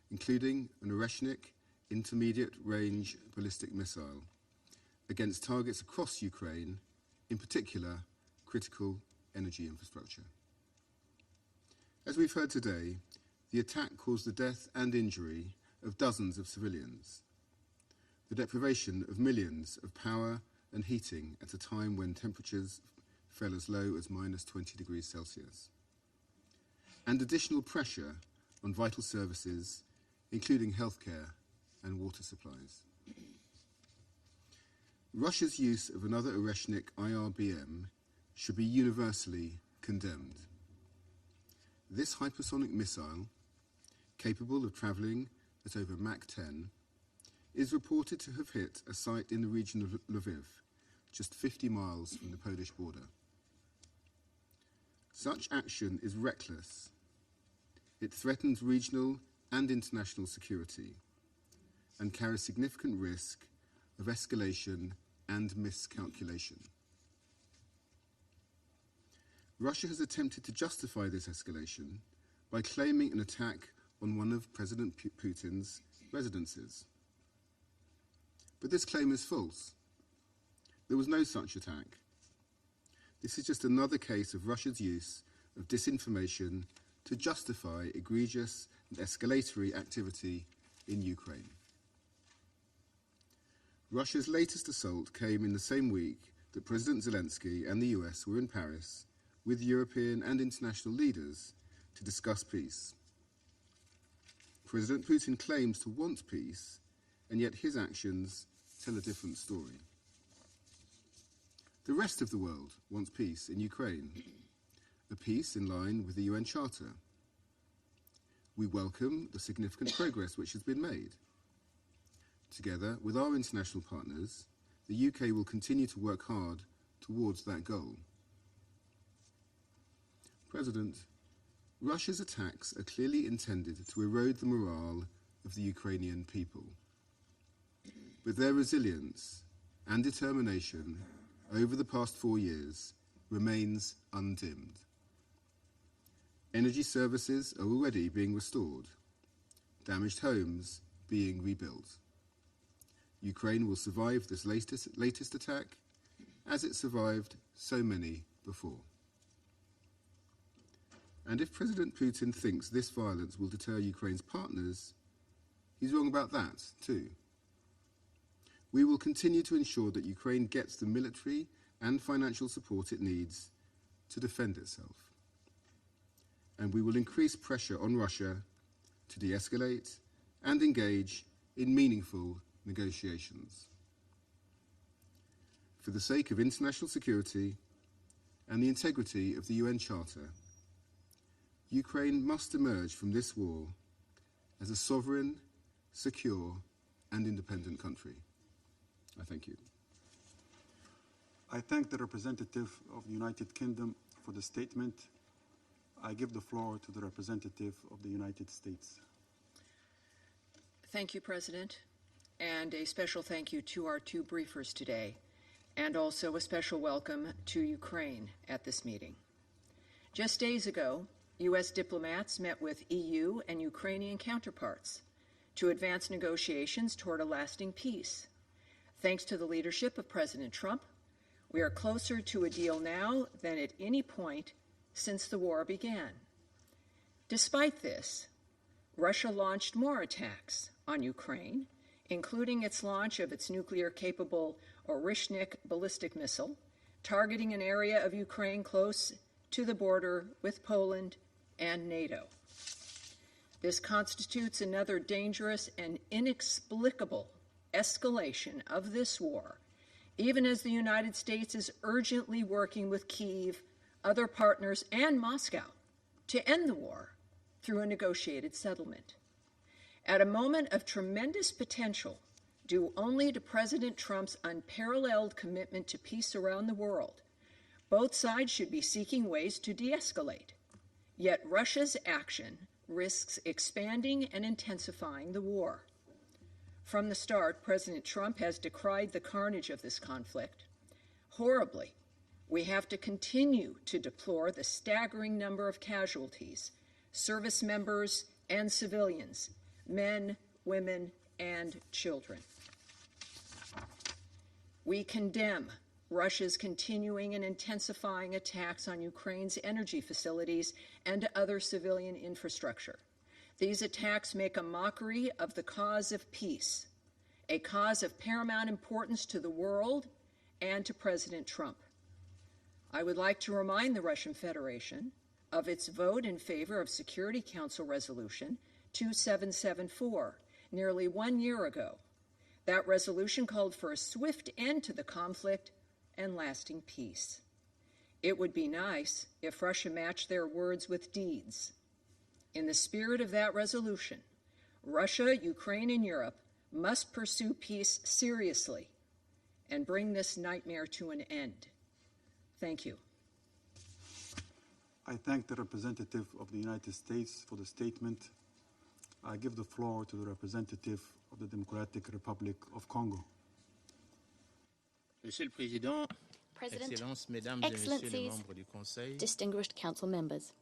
including an Oreshnik intermediate-range ballistic missile, against targets across Ukraine, in particular, critical energy infrastructure. As we've heard today, the attack caused the death and injury of dozens of civilians, the deprivation of millions of power and heating at a time when temperatures fell as low as -20 degrees Celsius, and additional pressure on vital services, including healthcare and water supplies. Russia's use of another Oreshnik IRBM should be universally condemned. This hypersonic missile, capable of travelling at over Mach 10, is reported to have hit a site in the region of Lviv, just 50 miles from the Polish border. Such action is reckless. It threatens regional and international security and carries significant risk of escalation and miscalculation. Russia has attempted to justify this escalation by claiming an attack on one of President Putin's residences. But this claim is false. There was no such attack. This is just another case of Russia's use of disinformation to justify egregious and escalatory activity in Ukraine. Russia's latest assault came in the same week that President Zelensky and the US were in Paris with European and international leaders to discuss peace. President Putin claims to want peace, and yet his actions tell a different story. The rest of the world wants peace in Ukraine, a peace in line with the UN Charter. We welcome the significant progress which has been made. Together with our international partners, the UK will continue to work hard towards that goal. President, Russia's attacks are clearly intended to erode the morale of the Ukrainian people. But their resilience and determination over the past 4 years remains undimmed. Energy services are already being restored, damaged homes being rebuilt. Ukraine will survive this latest attack as it survived so many before. And if President Putin thinks this violence will deter Ukraine's partners, he's wrong about that too. We will continue to ensure that Ukraine gets the military and financial support it needs to defend itself. And we will increase pressure on Russia to de-escalate and engage in meaningful negotiations. For the sake of international security and the integrity of the UN Charter, Ukraine must emerge from this war as a sovereign, secure, and independent country. I thank you. I thank the representative of the United Kingdom for the statement. I give the floor to the representative of the United States. Thank you, President, and a special thank you to our two briefers today, and also a special welcome to Ukraine at this meeting. Just days ago, U.S. diplomats met with EU and Ukrainian counterparts to advance negotiations toward a lasting peace. Thanks to the leadership of President Trump, we are closer to a deal now than at any point since the war began. Despite this, Russia launched more attacks on Ukraine, including its launch of its nuclear-capable Orishnik ballistic missile, targeting an area of Ukraine close to the border with Poland and NATO. This constitutes another dangerous and inexplicable escalation of this war, even as the United States is urgently working with Kyiv, other partners, and Moscow to end the war through a negotiated settlement. At a moment of tremendous potential, due only to President Trump's unparalleled commitment to peace around the world, both sides should be seeking ways to de-escalate. Yet Russia's action risks expanding and intensifying the war. From the start, President Trump has decried the carnage of this conflict. Horribly, we have to continue to deplore the staggering number of casualties, service members and civilians, men, women, and children. We condemn Russia's continuing and intensifying attacks on Ukraine's energy facilities and other civilian infrastructure. These attacks make a mockery of the cause of peace, a cause of paramount importance to the world and to President Trump. I would like to remind the Russian Federation of its vote in favor of Security Council Resolution 2774, nearly 1 year ago. That resolution called for a swift end to the conflict and lasting peace. It would be nice if Russia matched their words with deeds. In the spirit of that resolution, Russia, Ukraine, and Europe must pursue peace seriously and bring this nightmare to an end. Thank you. I thank the representative of the United States for the statement. I give the floor to the representative of the Democratic Republic of Congo. Monsieur le Président, President, Excellences, Mesdames et Messieurs les Excellencies, membres du Conseil, distinguished council members,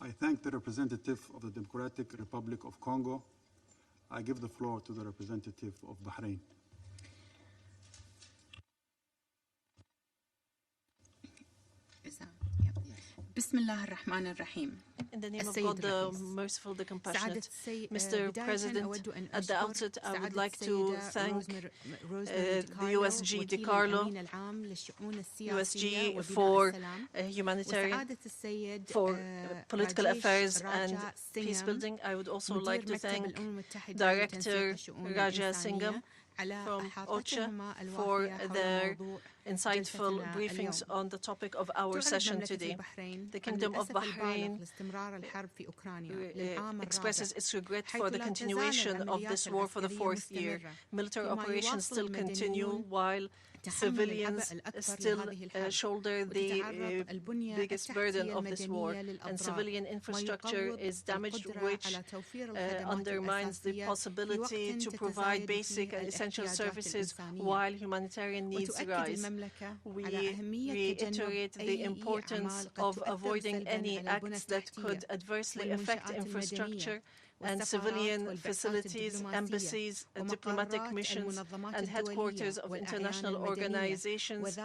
I thank the representative of the Democratic Republic of Congo. I give the floor to the representative of Bahrain. بسم In the name of God, the merciful, the compassionate. Mr. President, at the outset, I would like to thank the USG DiCarlo, USG for Humanitarian, for Political Affairs and Peace Building. I would also like to thank Director Raja Singham from OCHA for their insightful briefings on the topic of our session today. The Kingdom of Bahrain expresses its regret for the continuation of this war for the fourth year. Military operations still continue while civilians still shoulder the biggest burden of this war, and civilian infrastructure is damaged, which undermines the possibility to provide basic and essential services while humanitarian needs rise. We reiterate the importance of avoiding any acts that could adversely affect infrastructure and civilian facilities, embassies, diplomatic missions, and headquarters of international organizations,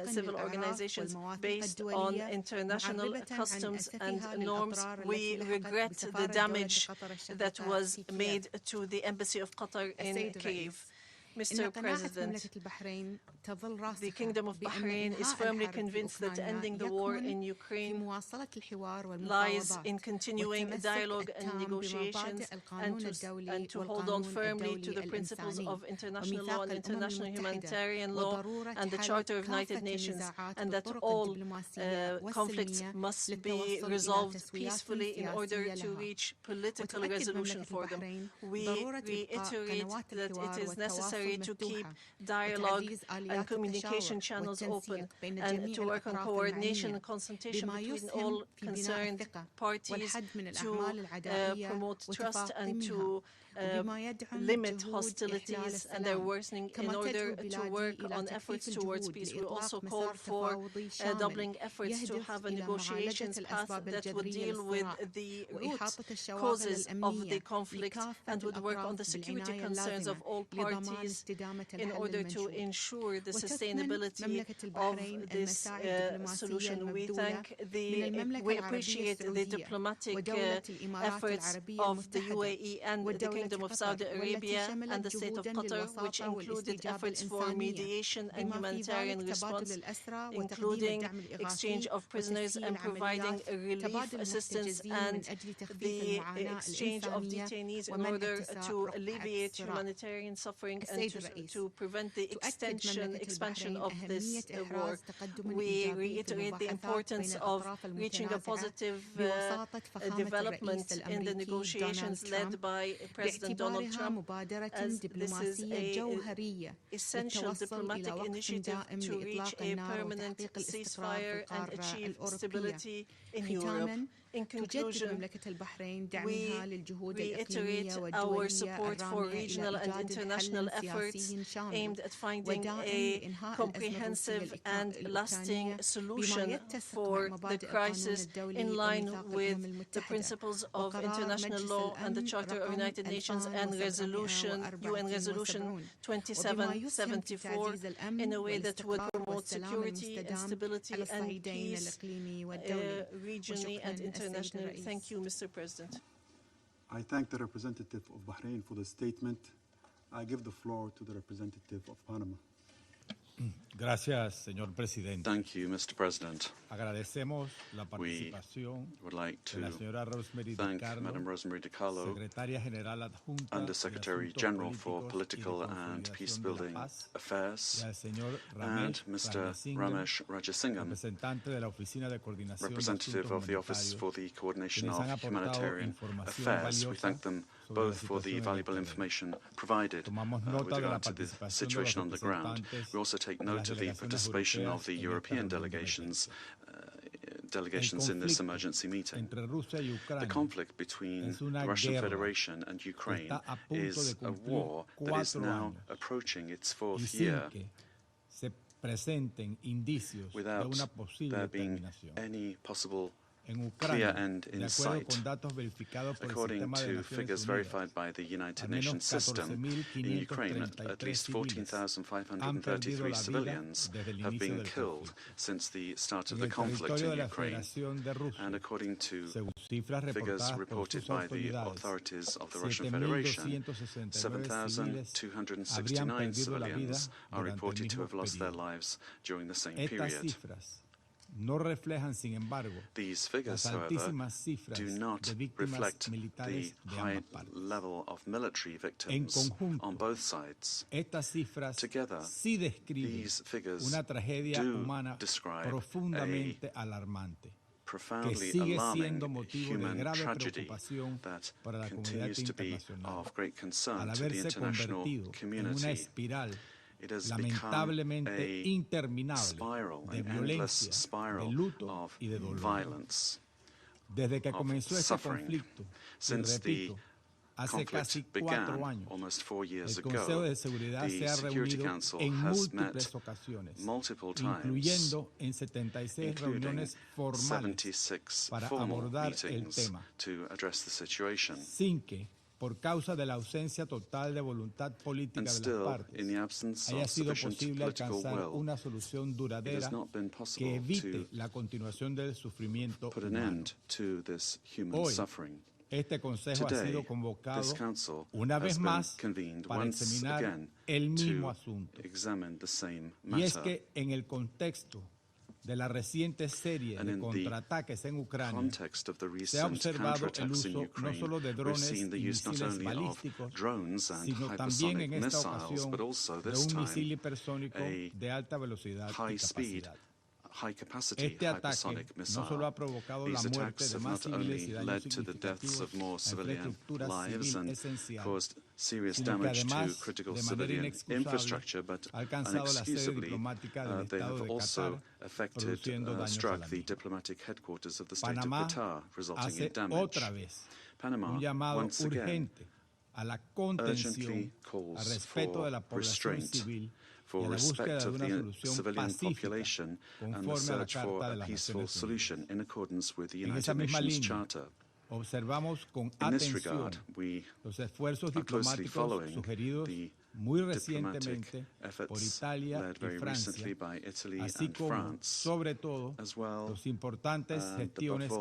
civil organizations based on international customs and norms. We regret the damage that was made to the Embassy of Qatar in Kiev. Mr. President, the Kingdom of Bahrain is firmly convinced that ending the war in Ukraine lies in continuing dialogue and negotiations and to hold on firmly to the principles of international law and international humanitarian law and the Charter of United Nations, and that all conflicts must be resolved peacefully in order to reach political resolution for them. We reiterate that it is necessary to keep dialogue and communication channels open and to work on coordination and consultation between all concerned parties to promote trust and to limit hostilities and their worsening in order to work on efforts towards peace. We also call for doubling efforts to have a negotiations path that would deal with the root causes of the conflict and would work on the security concerns of all parties in order to ensure the sustainability of this solution. We appreciate the diplomatic efforts of the UAE and the Kingdom of Saudi Arabia and the State of Qatar, which included efforts for mediation and humanitarian response, including exchange of prisoners and providing relief assistance and the exchange of detainees in order to alleviate humanitarian suffering and to prevent the expansion of this war. We reiterate the importance of reaching a positive development in the negotiations led by President Donald Trump, as this is an essential diplomatic initiative to reach a permanent ceasefire and achieve stability in Europe. In conclusion, we reiterate our support for regional and international efforts aimed at finding a comprehensive and lasting solution for the crisis in line with the principles of international law and the Charter of United Nations and UN Resolution 2774 in a way that would promote security and stability and peace regionally and internationally. Thank you, Mr. President. I thank the representative of Bahrain for the statement. I give the floor to the representative of Panama. Gracias, señor presidente. Thank you, Mr. President. Agradecemos la We participación would like de la to señora Rosemary thank DiCarlo, Madam Rosemary DiCarlo, Secretaria General Adjunta Undersecretary de Asuntos General for Políticos Political y de and Consolidación Peacebuilding de la Paz, Affairs, y al señor and Mr. Ramesh Rajasingham, representante de la Oficina de Coordinación de representative Asuntos of the Office Humanitarios, for the Coordination quienes han of aportado Humanitarian información Affairs. We valiosa thank them sobre la both for the situación en valuable el terreno. information provided Tomamos with nota de la regard to the participación de los situation on the ground. representantes We also take de las note of the delegaciones participation of the europeas en esta European reunión de delegations emergencia. in this emergency meeting. Entre Rusia y The Ucrania conflict between es una the Russian guerra Federation and Ukraine está a punto is de a cumplir war that is 4 now años approaching its y 4th sin year que se presenten indicios de without una posible there being terminación. any possible clear end in sight. According to figures verified by the United Nations system, in Ukraine, at least 14,533 civilians have been killed since the start of the conflict in Ukraine. And according to figures reported by the authorities of the Russian Federation, 7,269 civilians are reported to have lost their lives during the same period. These figures, however, do not reflect the high level of military victims on both sides. Together, these figures do describe a profoundly alarming human tragedy that continues to be of great concern to the international community. It has become a spiral, an endless spiral of violence, of suffering. Since the conflict began almost 4 years ago, the Security Council has met multiple times, including 76 formal meetings to address the situation. And still, in the absence of sufficient political will, it has not been possible to put an end to this human suffering. Today, this council has been convened once again to examine the same matter. And in the context of the recent counterattacks in Ukraine, we've seen the use not only of drones and hypersonic missiles, but also this time a high-speed, high-capacity hypersonic missile. These attacks have not only led to the deaths of more civilian lives and caused serious damage to critical civilian infrastructure, but unexcusably, they have also struck the diplomatic headquarters of the state of Qatar, resulting in damage. Panama, once again, urgently calls for restraint, for respect of the civilian population, and the search for a peaceful solution in accordance with the United Nations Charter. In this regard, we are closely following the diplomatic efforts led very recently by Italy and France, as well, and above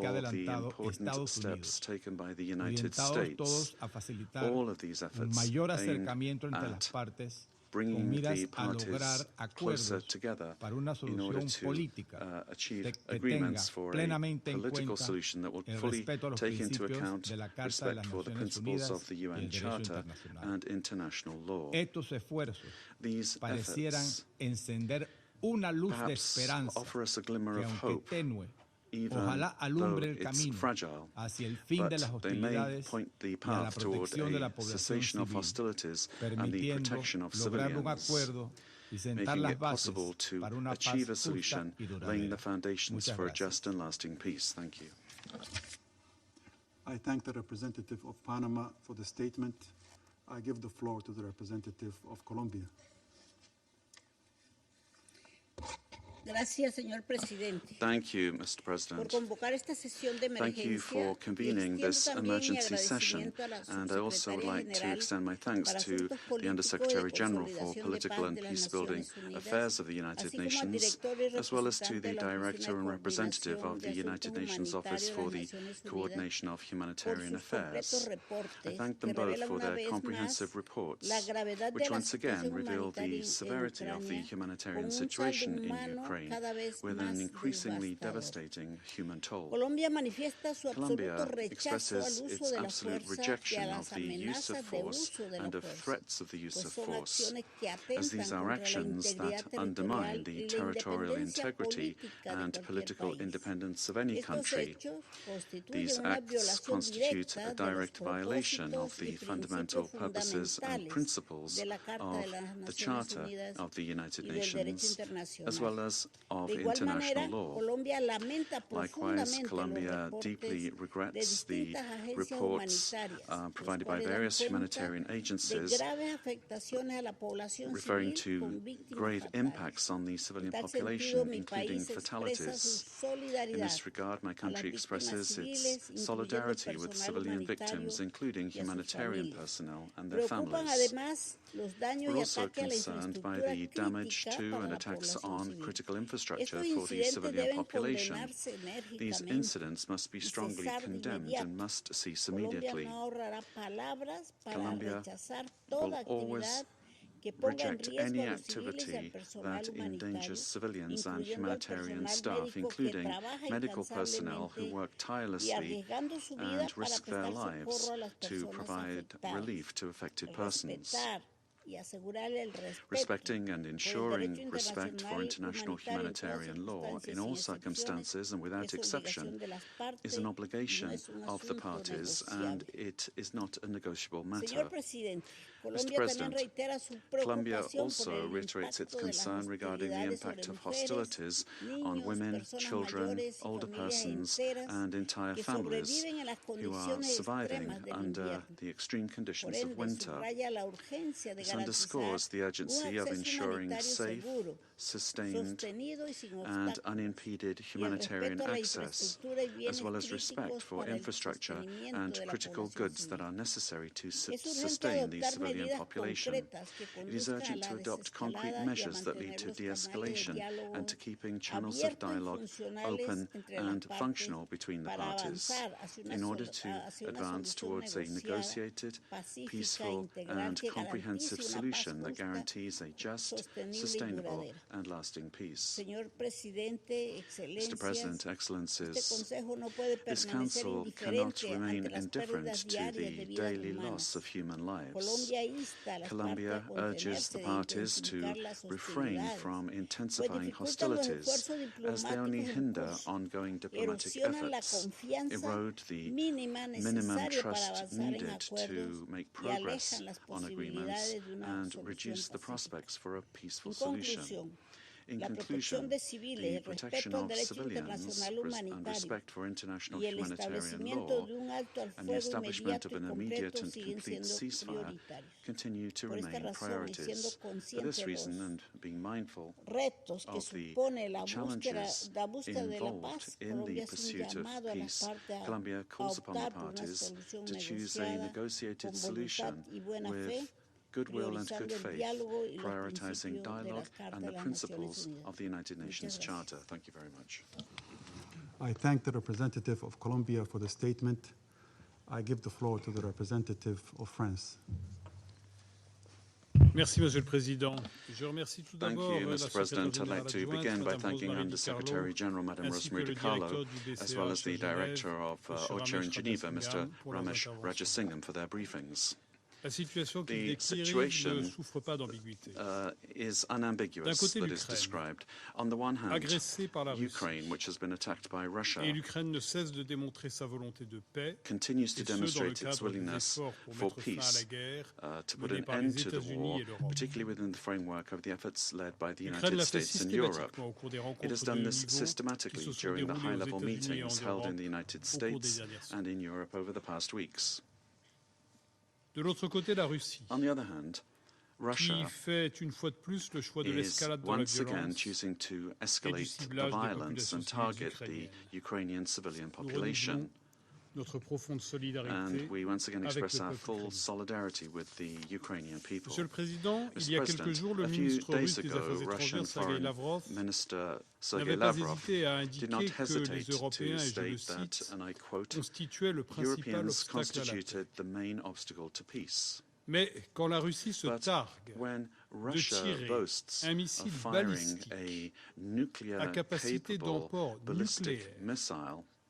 all, the important steps taken by the United States. All of these efforts aim at bringing the parties closer together in order to achieve agreements for a political solution that will fully take into account respect for the principles of the UN Charter and international law. These efforts perhaps offer us a glimmer of hope, even though it's fragile, but they may point the path toward a cessation of hostilities and the protection of civilians, making it possible to achieve a solution, laying the foundations for a just and lasting peace. Thank you. I thank the representative of Panama for the statement. I give the floor to the representative of Colombia. Gracias, señor presidente. Thank you, Mr. President. Thank you for convening this emergency session, and I also would like to extend my thanks to the Undersecretary General for Political and Peacebuilding Affairs of the United Nations, as well as to the Director and Representative of the United Nations Office for the Coordination of Humanitarian Affairs. I thank them both for their comprehensive reports, which once again reveal the severity of the humanitarian situation in Ukraine, with an increasingly devastating human toll. Colombia expresses its absolute rejection of the use of force and of threats of the use of force, as these are actions that undermine the territorial integrity and political independence of any country. These acts constitute a direct violation of the fundamental purposes and principles of the Charter of the United Nations, as well as violations of international law. Likewise, Colombia deeply regrets the reports provided by various humanitarian agencies referring to grave impacts on the civilian population, including fatalities. In this regard, my country expresses its solidarity with civilian victims, including humanitarian personnel and their families. We're also concerned by the damage to and attacks on critical infrastructure for the civilian population. These incidents must be strongly condemned and must cease immediately. Colombia will always reject any activity that endangers civilians and humanitarian staff, including medical personnel who work tirelessly and risk their lives to provide relief to affected persons. Respecting and ensuring respect for international humanitarian law in all circumstances and without exception is an obligation of the parties, and it is not a negotiable matter. Mr. President, Colombia also reiterates its concern regarding the impact of hostilities on women, children, older persons, and entire families who are surviving under the extreme conditions of winter. This underscores the urgency of ensuring safe, sustained, and unimpeded humanitarian access, as well as respect for infrastructure and critical goods that are necessary to sustain the civilian population. It is urgent to adopt concrete measures that lead to de-escalation and to keeping channels of dialogue open and functional between the parties in order to advance towards a negotiated, peaceful, and comprehensive solution that guarantees a just, sustainable, and lasting peace. Mr. President, Excellencies, this Council cannot remain indifferent to the daily loss of human lives. Colombia urges the parties to refrain from intensifying hostilities, as they only hinder ongoing diplomatic efforts, erode the minimum trust needed to make progress on agreements, and reduce the prospects for a peaceful solution. In conclusion, the protection of civilians and respect for international humanitarian law and the establishment of an immediate and complete ceasefire continue to remain priorities. For this reason, and being mindful of the challenges involved in the pursuit of peace, Colombia calls upon the parties to choose a negotiated solution with goodwill and good faith, prioritizing dialogue and the principles of the United Nations Charter. Thank you very much. I thank the representative of Colombia for the statement. I give the floor to the representative of France. Merci, Monsieur le Président. Je remercie tout Thank d'abord you, Mr. President. I'd like to begin by thanking Under-Secretary General Madame Rosemary DiCarlo, as well as the Director of OCHA in Geneva, Mr. Ramesh Rajasingham, for their briefings. La situation qu'il The décrit ne situation souffre pas d'ambiguïté. is unambiguous that is described. On the one hand, Agressée par la Russie, Ukraine, which has been attacked by Russia, et l'Ukraine ne cesse de démontrer sa volonté de paix, continues to et ce, dans le demonstrate its cadre des willingness efforts pour for mettre fin à la peace, guerre to put menés an par end les to the États-Unis war, et l'Europe. particularly within the framework of the efforts led by the L'Ukraine United l'a fait States and Europe. systématiquement au cours des It rencontres has de done haut this niveau qui systematically se sont during the déroulées aux high-level États-Unis et meetings en held in Europe the United au cours des States dernières and semaines. in Europe over the past weeks. De l'autre côté, la Russie, On the other hand, Russia qui fait une fois de plus le choix de is l'escalade dans la once again violence choosing to et du escalate the ciblage des violence populations and civiles target the ukrainiennes. Ukrainian civilian Nous population. renouvelons notre profonde solidarité And we once again avec express le our peuple full ukrainien. solidarity with the Ukrainian people. Monsieur le Président, il y Mr. a quelques President, jours, le a few ministre days russe des ago, Affaires Russian étrangères, Sergei Foreign Lavrov, Minister Sergei n'avait pas Lavrov hésité à did not indiquer que hesitate les Européens, to et je le state that, cite, and I quote, constituaient le principal Europeans obstacle à la paix. constituted the main obstacle to peace. Mais quand la Russie se But targue when de Russia tirer boasts un of missile firing balistique a à nuclear capacité capable d'emport ballistic nucléaire missile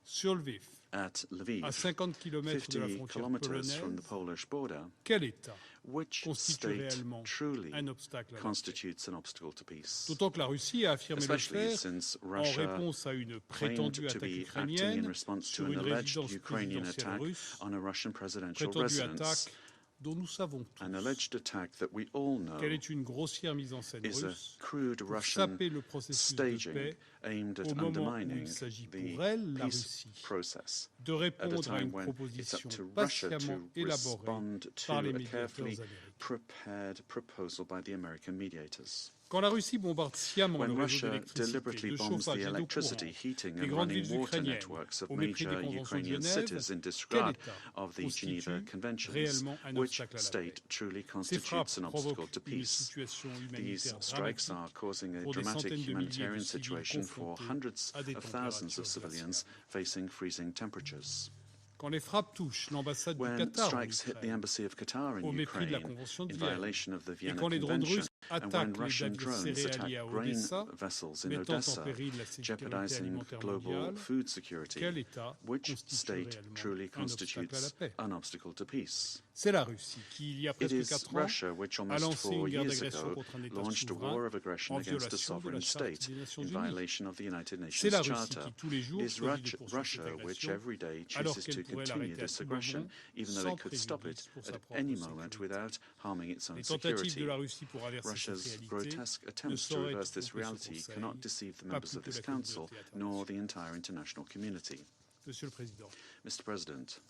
sur Lviv, at Lviv, à 50 km de la 50 frontière kilometers from the polonaise, Polish border, quel État which constitue state réellement truly un obstacle à la paix? constitutes an obstacle to peace? D'autant que la Russie a affirmé le Especially faire since en Russia réponse à une claimed prétendue to attaque be acting in ukrainienne response to sur an une alleged résidence Ukrainian présidentielle attack russe, on a Russian presidential prétendue residence, attaque dont nous savons an tous alleged attack that we all know qu'elle est une grossière mise en scène is a russe crude pour Russian saper le processus de staging paix aimed at au moment où undermining il s'agit the pour elle, la peace Russie, process de at a répondre à time une when it's up proposition to Russia patiemment to élaborée respond to par les a médiateurs carefully américains. prepared proposal by the American mediators. Quand la Russie bombarde sciemment When le réseau Russia d'électricité, deliberately de bombs chauffage the et d'eau electricity, courante heating des and grandes running villes water ukrainiennes networks of au mépris des major conventions de Ukrainian Genève, cities in quel disregard État of the Geneva constitue Conventions, réellement un which obstacle à la state paix? truly Ces frappes constitutes an obstacle provoquent to une peace? situation These humanitaire strikes are dramatique causing a pour des dramatic centaines de milliers de humanitarian civils situation for confrontés hundreds à des of thousands of températures civilians glaciales. facing freezing temperatures. Quand les frappes touchent l'ambassade du When Qatar en strikes hit the Ukraine, embassy of Qatar in au mépris de la Ukraine Convention de in Vienne, violation of the et Vienna quand les drones Convention, russes and when attaquent les Russian navires drones attack céréaliers à grain Odessa, vessels in mettant en Odessa, péril la sécurité jeopardizing alimentaire global mondiale, food security, quel État which constitue state réellement truly un obstacle à la constitutes paix? an obstacle to peace? C'est la Russie qui, il y a It presque is 4 ans, Russia which a almost lancé 4 une guerre years d'agression ago contre un État launched a war souverain of aggression en against a violation de sovereign la Charte state des Nations in Unies. violation of the United C'est Nations la Russie Charter. qui, tous les jours, It is choisit de poursuivre Russia cette which agression, every day alors chooses qu'elle to pourrait continue l'arrêter à this tout aggression, moment, even though sans it could stop préjudice it pour sa at propre any moment sécurité. without harming its own Les tentatives security. de la Russie pour inverser cette Russia's réalité grotesque ne attempts to sauraient reverse this tromper ce reality Conseil, cannot deceive the pas members plus of que this la Council, communauté nor internationale. the entire international community. Monsieur le Président, Mr. President,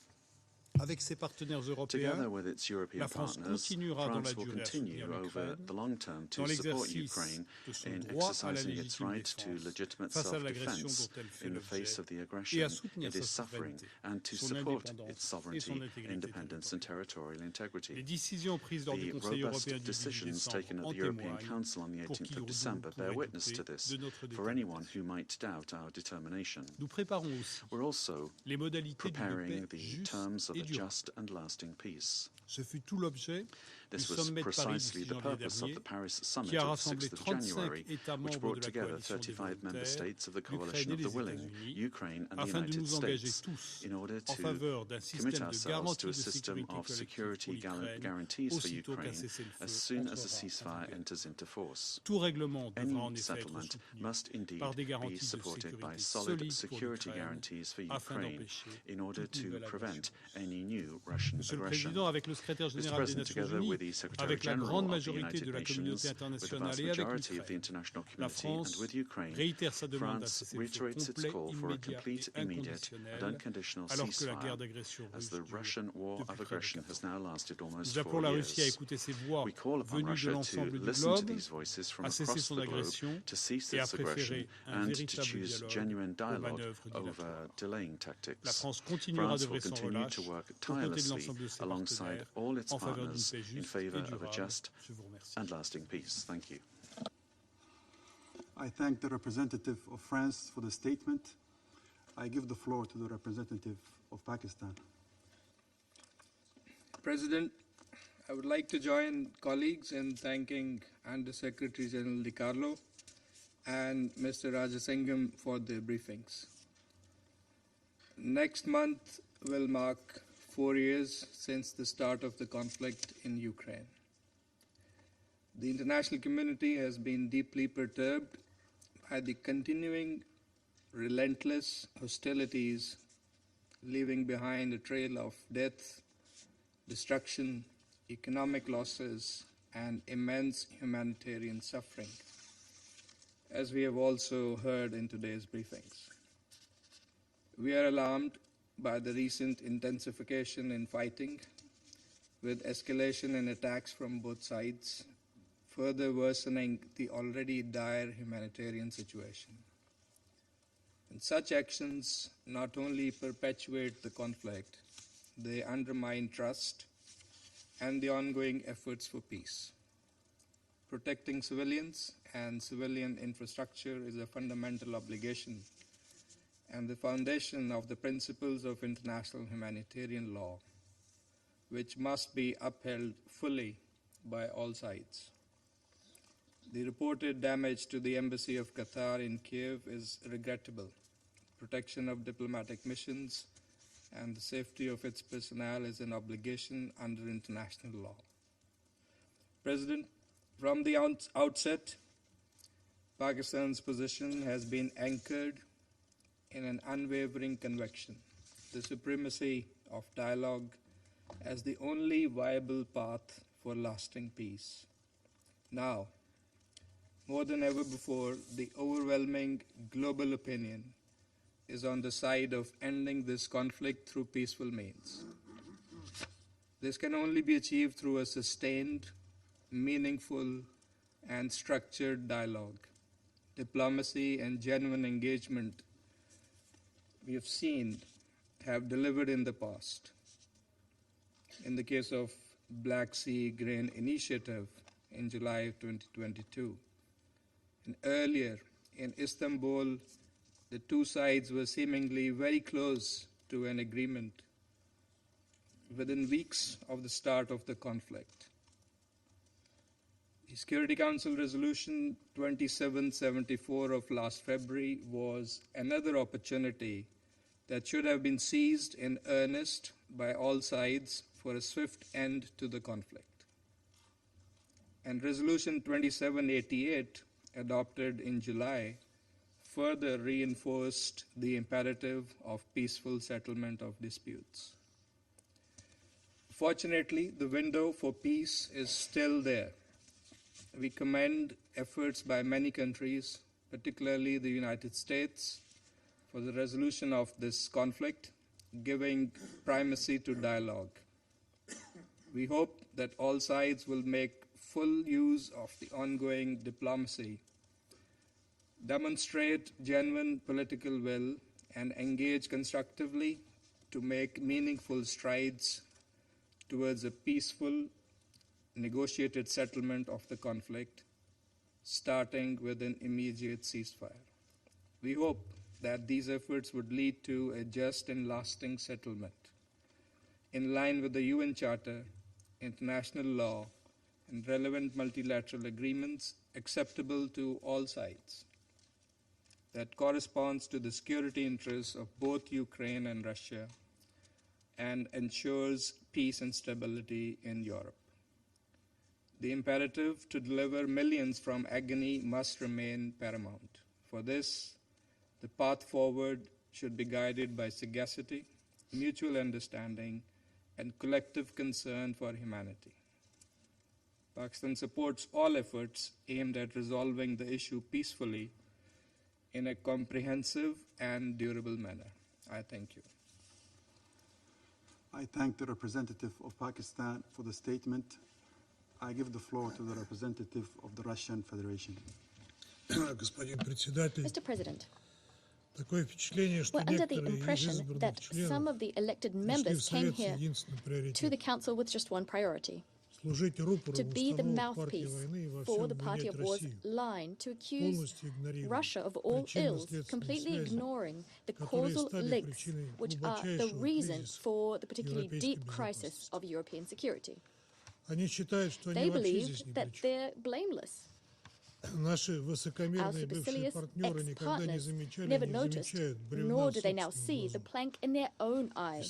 avec ses partenaires together européens, with its European la France partners, continuera dans France la will durée à continue soutenir over l'Ukraine the long term dans to support l'exercice Ukraine de son in droit à la exercising its légitime right to défense legitimate face à l'agression self-defense dont elle fait in the face l'objet of the et aggression à soutenir it sa is suffering, souveraineté, and to son support indépendance its et sovereignty, son intégrité independence and territoriale. territorial Les integrity. décisions prises lors du The Conseil robust européen du 18 decisions taken décembre at en the European témoignent Council on the pour 18th qui of December bear pourrait witness to douter this, de notre for anyone détermination. who might doubt our determination. Nous préparons aussi We're also les modalités d'une preparing paix the juste terms of et a durable. just and lasting peace. Ce fut tout l'objet du This was sommet de Paris du precisely 6 the janvier purpose of dernier, the Paris qui summit a of the rassemblé 6th of 35 January, États which membres brought de la together coalition des 35 member volontaires, states of the l'Ukraine coalition et of les the willing, États-Unis, Ukraine and the afin de United nous engager States, tous in order en to faveur d'un commit système de ourselves garantie to a de system sécurité of collective security pour l'Ukraine, guarantees for aussitôt qu'un Ukraine cessez-le-feu as soon as a entrera en ceasefire vigueur. enters into force. Tout règlement devra Any en effet être settlement soutenu must indeed par des be garanties de supported by sécurité solid solides pour security l'Ukraine guarantees for afin Ukraine d'empêcher in order toute to nouvelle prevent agression. any new Russian Monsieur le aggression. Président, avec le secrétaire Mr. général des President, Nations together Unies, with the Secretary avec la General grande of the majorité United de la communauté Nations, with the vast internationale et avec majority of the l'Ukraine, international la community, and France with Ukraine, réitère sa demande d'un France cessez-le-feu reiterates its complet, call for a immédiat complete, et immediate, and inconditionnel, unconditional alors que la guerre ceasefire, d'agression as russe the dure Russian war depuis of près de aggression 4 has ans. now lasted almost Nous appelons 4 la Russie à years. écouter ces voix We call upon venues de Russia to l'ensemble du listen to globe, these voices from à cesser across son the globe, agression to cease et à its aggression, préférer un and to véritable choose dialogue genuine aux dialogue manœuvres over dilatoires. delaying La tactics. France continuera France d'œuvrer will sans continue relâche to work aux côtés de tirelessly l'ensemble de ses alongside partenaires all its en faveur d'une partners paix in juste favor et of a durable. just Je vous remercie. and lasting peace. Thank you. I thank the representative of France for the statement. I give the floor to the representative of Pakistan. President, I would like to join colleagues in thanking Under-Secretary General DiCarlo and Mr. Rajasingham for their briefings. Next month will mark 4 years since the start of the conflict in Ukraine. The international community has been deeply perturbed by the continuing relentless hostilities, leaving behind a trail of death, destruction, economic losses, and immense humanitarian suffering, as we have also heard in today's briefings. We are alarmed by the recent intensification in fighting, with escalation in attacks from both sides, further worsening the already dire humanitarian situation. And such actions not only perpetuate the conflict, they undermine trust and the ongoing efforts for peace. Protecting civilians and civilian infrastructure is a fundamental obligation and the foundation of the principles of international humanitarian law, which must be upheld fully by all sides. The reported damage to the embassy of Qatar in Kiev is regrettable. Protection of diplomatic missions and the safety of its personnel is an obligation under international law. President, from the outset, Pakistan's position has been anchored in an unwavering conviction, the supremacy of dialogue, as the only viable path for lasting peace. Now, more than ever before, the overwhelming global opinion is on the side of ending this conflict through peaceful means. This can only be achieved through a sustained, meaningful, and structured dialogue. Diplomacy and genuine engagement we have seen have delivered in the past. In the case of Black Sea Grain Initiative in July of 2022, and earlier in Istanbul, the two sides were seemingly very close to an agreement within weeks of the start of the conflict. The Security Council Resolution 2774 of last February was another opportunity that should have been seized in earnest by all sides for a swift end to the conflict. And Resolution 2788, adopted in July, further reinforced the imperative of peaceful settlement of disputes. Fortunately, the window for peace is still there. We commend efforts by many countries, particularly the United States, for the resolution of this conflict, giving primacy to dialogue. We hope that all sides will make full use of the ongoing diplomacy, demonstrate genuine political will, and engage constructively to make meaningful strides towards a peaceful, negotiated settlement of the conflict, starting with an immediate ceasefire. We hope that these efforts would lead to a just and lasting settlement in line with the UN Charter, international law, and relevant multilateral agreements acceptable to all sides, that corresponds to the security interests of both Ukraine and Russia and ensures peace and stability in Europe. The imperative to deliver millions from agony must remain paramount. For this, the path forward should be guided by sagacity, mutual understanding, and collective concern for humanity. Pakistan supports all efforts aimed at resolving the issue peacefully in a comprehensive and durable manner. I thank you. I thank the representative of Pakistan for the statement. I give the floor to the representative of the Russian Federation. Mr. President, we're under the impression that some of the elected members came here to the Council with just one priority: to be the mouthpiece for the Party of War's line, to accuse Russia of all ills, completely ignoring the causal links which are the reason for the particularly deep crisis of European security. They believe that they're blameless. Our supercilious ex-partners never noticed, nor do they now see, the plank in their own eye.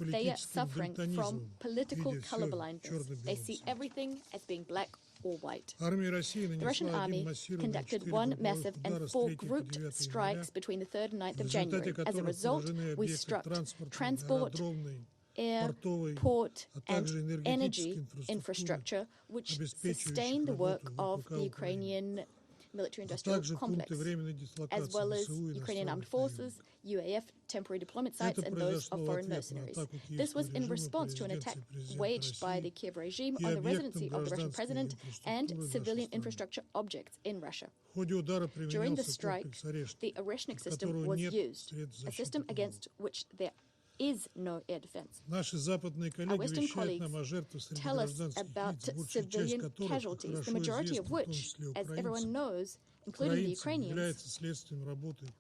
They are suffering from political colorblindness. They see everything as being black or white. The Russian army conducted one massive and four grouped strikes between the 3rd and 9th of January. As a result, we struck transport, air, port, and energy infrastructure, which sustain the work of the Ukrainian military-industrial complex, as well as Ukrainian armed forces, UAF temporary deployment sites, and those of foreign mercenaries. This was in response to an attack waged by the Kiev regime on the residency of the Russian president and civilian infrastructure objects in Russia. During the strike, the Oreshnik system was used, a system against which there is no air defense. Our Western colleagues tell us about civilian casualties, the majority of which, as everyone knows, including the Ukrainians,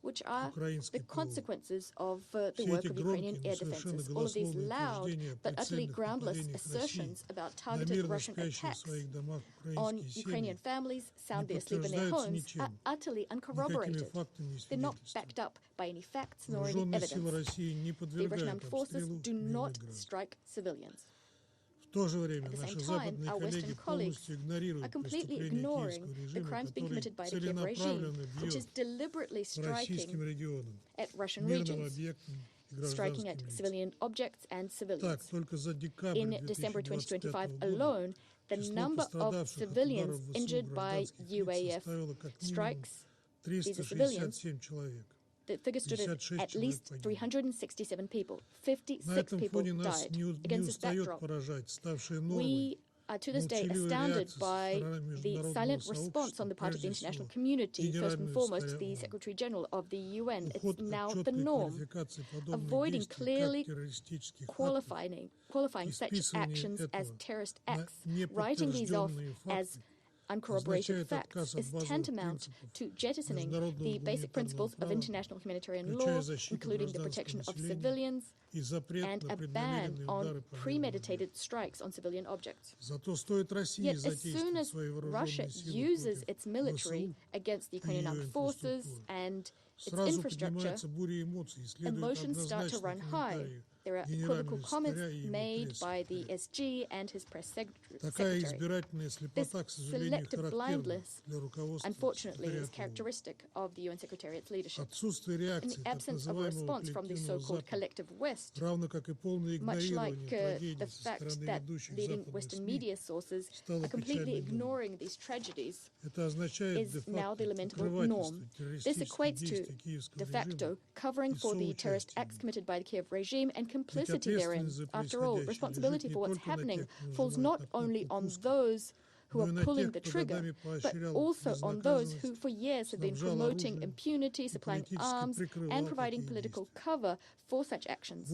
which are the consequences of the work of Ukrainian air defenses. All of these loud but utterly groundless assertions about targeted Russian attacks on Ukrainian families soundly asleep in their homes are utterly uncorroborated. They're not backed up by any facts nor any evidence. The Russian armed forces do not strike civilians. At the same time, our Western colleagues are completely ignoring the crimes being committed by the Kiev regime, which is deliberately striking at Russian regions, striking at civilian objects and civilians. In December 2025 alone, the number of civilians injured by UAF strikes, these are civilians, the figure stood at least 367 people. 56 people died. Against this backdrop, we are to this day astounded by the silent response on the part of the international community, first and foremost the Secretary General of the UN. It's now the norm, avoiding clearly qualifying such actions as terrorist acts, writing these off as uncorroborated facts is tantamount to jettisoning the basic principles of international humanitarian law, including the protection of civilians and a ban on premeditated strikes on civilian objects. Yet as soon as Russia uses its military against the Ukrainian armed forces and its infrastructure, emotions start to run high. There are equivocal comments made by the SG and his press secretary. This selective blindness, unfortunately, is characteristic of the UN Secretariat's leadership. In the absence of a response from the so-called collective West, much like the fact that leading Western media sources are completely ignoring these tragedies, is now the lamentable norm. This equates to, de facto, covering for the terrorist acts committed by the Kiev regime and complicity therein. After all, responsibility for what's happening falls not only on those who are pulling the trigger, but also on those who for years have been promoting impunity, supplying arms, and providing political cover for such actions.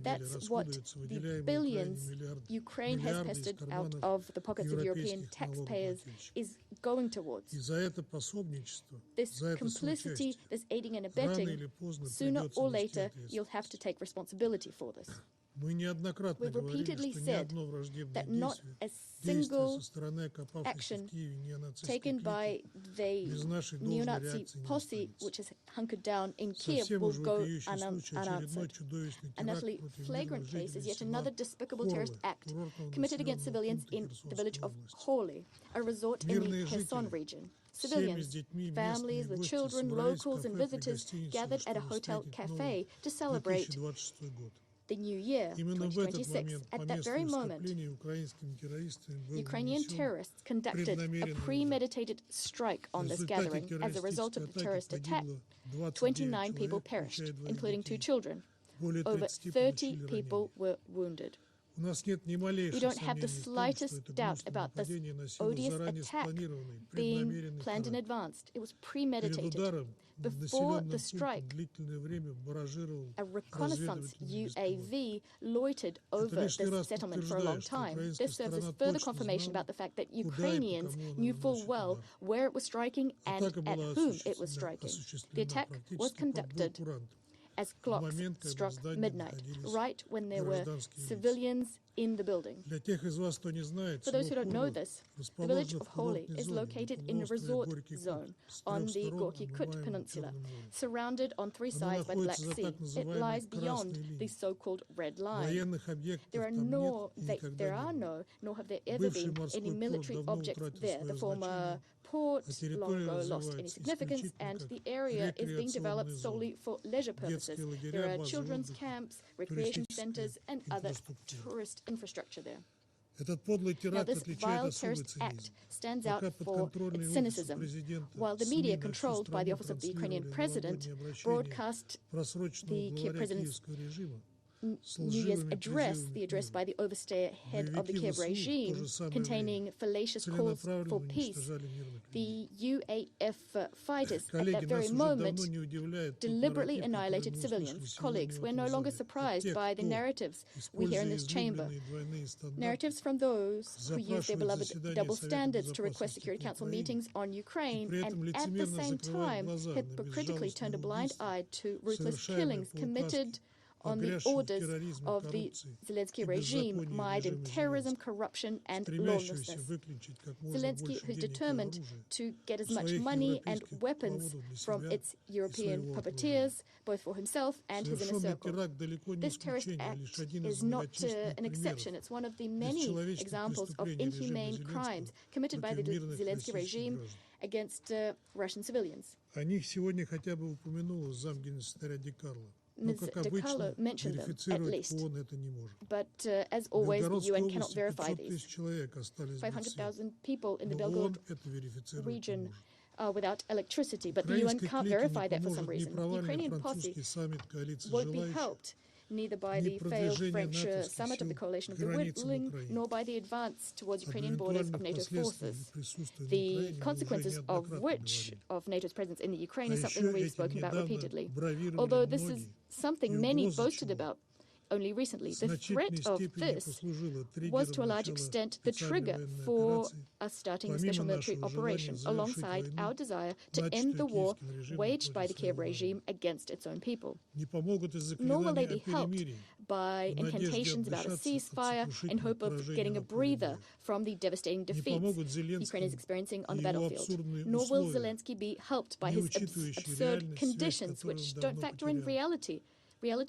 That's what the billions Ukraine has pested out of the pockets of European taxpayers is going towards. This complicity, this aiding and abetting, sooner or later you'll have to take responsibility for this. We've repeatedly said that not a single action taken by the neo-Nazi posse which is hunkered down in Kiev will go unanswered. An utterly flagrant case is yet another despicable terrorist act committed against civilians in the village of Holy, a resort in the Kherson region. Civilians, families with children, locals and visitors gathered at a hotel cafe to celebrate the new year, 2026. At that very moment, Ukrainian terrorists conducted a premeditated strike on this gathering. As a result of the terrorist attack, 29 people perished, including 2 children. Over 30 people were wounded. We don't have the slightest doubt about this odious attack being planned in advance. It was premeditated. Before the strike, a reconnaissance UAV loitered over this settlement for a long time. This serves as further confirmation about the fact that Ukrainians knew full well where it was striking and at whom it was striking. The attack was conducted as clocks struck midnight, right when there were civilians in the building. For those who don't know this, the village of Holy is located in a resort zone on the Gorky Kut Peninsula, surrounded on 3 sides by the Black Sea. It lies beyond the so-called Red Line. There are no, nor have there ever been any military objects there. The former port long ago lost any significance, and the area is being developed solely for leisure purposes. There are children's camps, recreation centers, and other tourist infrastructure there. Now, this vile terrorist act stands out for its cynicism. While the media, controlled by the office of the Ukrainian president, broadcast the Kiev president's New Year's address, the address by the overseer head of the Kiev regime, containing fallacious calls for peace, the UAF fighters at that very moment deliberately annihilated civilians. Colleagues, we're no longer surprised by the narratives we hear in this chamber. Narratives from those who use their beloved double standards to request Security Council meetings on Ukraine and at the same time hypocritically turned a blind eye to ruthless killings committed on the orders of the Zelensky regime, mired in terrorism, corruption, and lawlessness. Zelensky, who's determined to get as much money and weapons from its European puppeteers, both for himself and his inner circle. This terrorist act is not an exception. It's one of the many examples of inhumane crimes committed by the Zelensky regime against Russian civilians. Ms. DiCarlo mentioned them, at least. But as always, the UN cannot verify these. 500,000 people in the Belgorod region are without electricity, but the UN can't verify that for some reason. The Ukrainian party won't be helped neither by the failed French summit of the Coalition of the Willing, nor by the advance towards Ukrainian borders of NATO forces. The consequences of NATO's presence in the Ukraine is something we've spoken about repeatedly. Although this is something many boasted about only recently, the threat of this was to a large extent the trigger for us starting a special military operation alongside our desire to end the war waged by the Kiev regime against its own people. Nor will they be helped by incantations about a ceasefire in hope of getting a breather from the devastating defeats Ukraine is experiencing on the battlefield. Nor will Zelensky be helped by his absurd conditions which don't factor in reality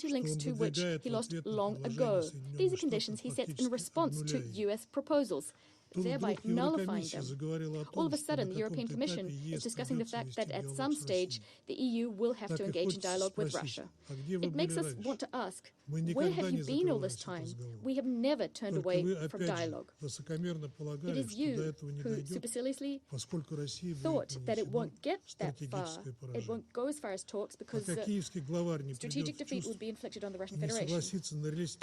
links to which he lost long ago. These are conditions he sets in response to U.S. proposals, thereby nullifying them. All of a sudden, the European Commission is discussing the fact that at some stage, the EU will have to engage in dialogue with Russia. It makes us want to ask, where have you been all this time? We have never turned away from dialogue. It is you who superciliously thought that it won't get that far. It won't go as far as talks because strategic defeat would be inflicted on the Russian Federation.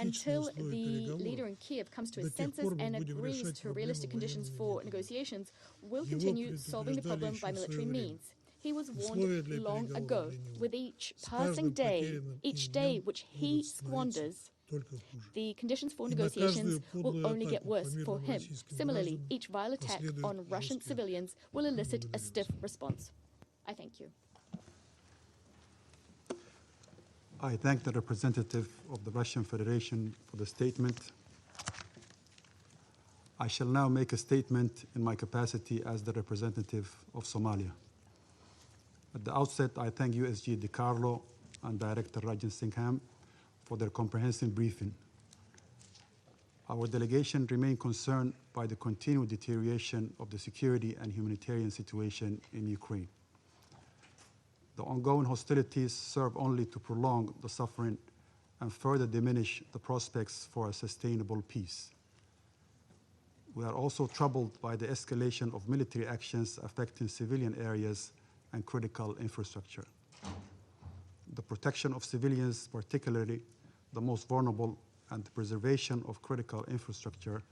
Until the leader in Kiev comes to his senses and agrees to realistic conditions for negotiations, will continue solving the problem by military means. He was warned long ago. With each passing day, each day which he squanders, the conditions for negotiations will only get worse for him. Similarly, each vile attack on Russian civilians will elicit a stiff response. I thank you. I thank the representative of the Russian Federation for the statement. I shall now make a statement in my capacity as the representative of Somalia. At the outset, I thank USG DiCarlo and Director Rajan Singham for their comprehensive briefing. Our delegation remains concerned by the continued deterioration of the security and humanitarian situation in Ukraine. The ongoing hostilities serve only to prolong the suffering and further diminish the prospects for a sustainable peace. We are also troubled by the escalation of military actions affecting civilian areas and critical infrastructure. The protection of civilians, particularly the most vulnerable, and the preservation of critical infrastructure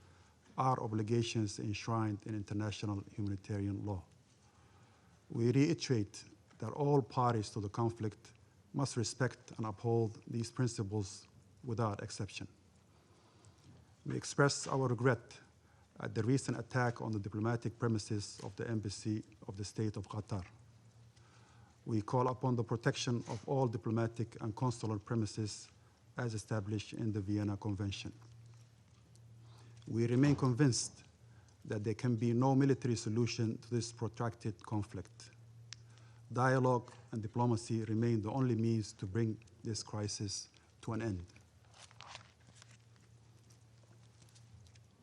are obligations enshrined in international humanitarian law. We reiterate that all parties to the conflict must respect and uphold these principles without exception. We express our regret at the recent attack on the diplomatic premises of the Embassy of the State of Qatar. We call upon the protection of all diplomatic and consular premises as established in the Vienna Convention. We remain convinced that there can be no military solution to this protracted conflict. Dialogue and diplomacy remain the only means to bring this crisis to an end.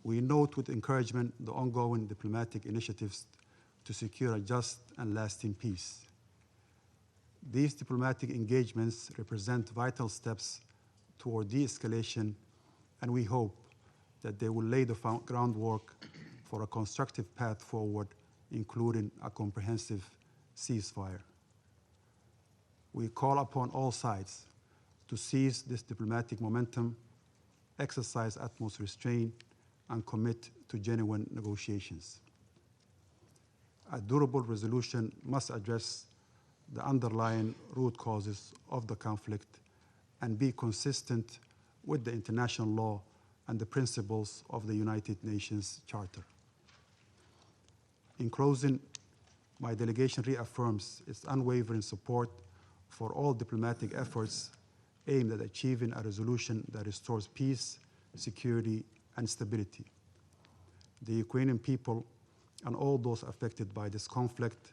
We note with encouragement the ongoing diplomatic initiatives to secure a just and lasting peace. These diplomatic engagements represent vital steps toward de-escalation, and we hope that they will lay the groundwork for a constructive path forward, including a comprehensive ceasefire. We call upon all sides to seize this diplomatic momentum, exercise utmost restraint, and commit to genuine negotiations. A durable resolution must address the underlying root causes of the conflict and be consistent with the international law and the principles of the United Nations Charter. In closing, my delegation reaffirms its unwavering support for all diplomatic efforts aimed at achieving a resolution that restores peace, security, and stability. The Ukrainian people and all those affected by this conflict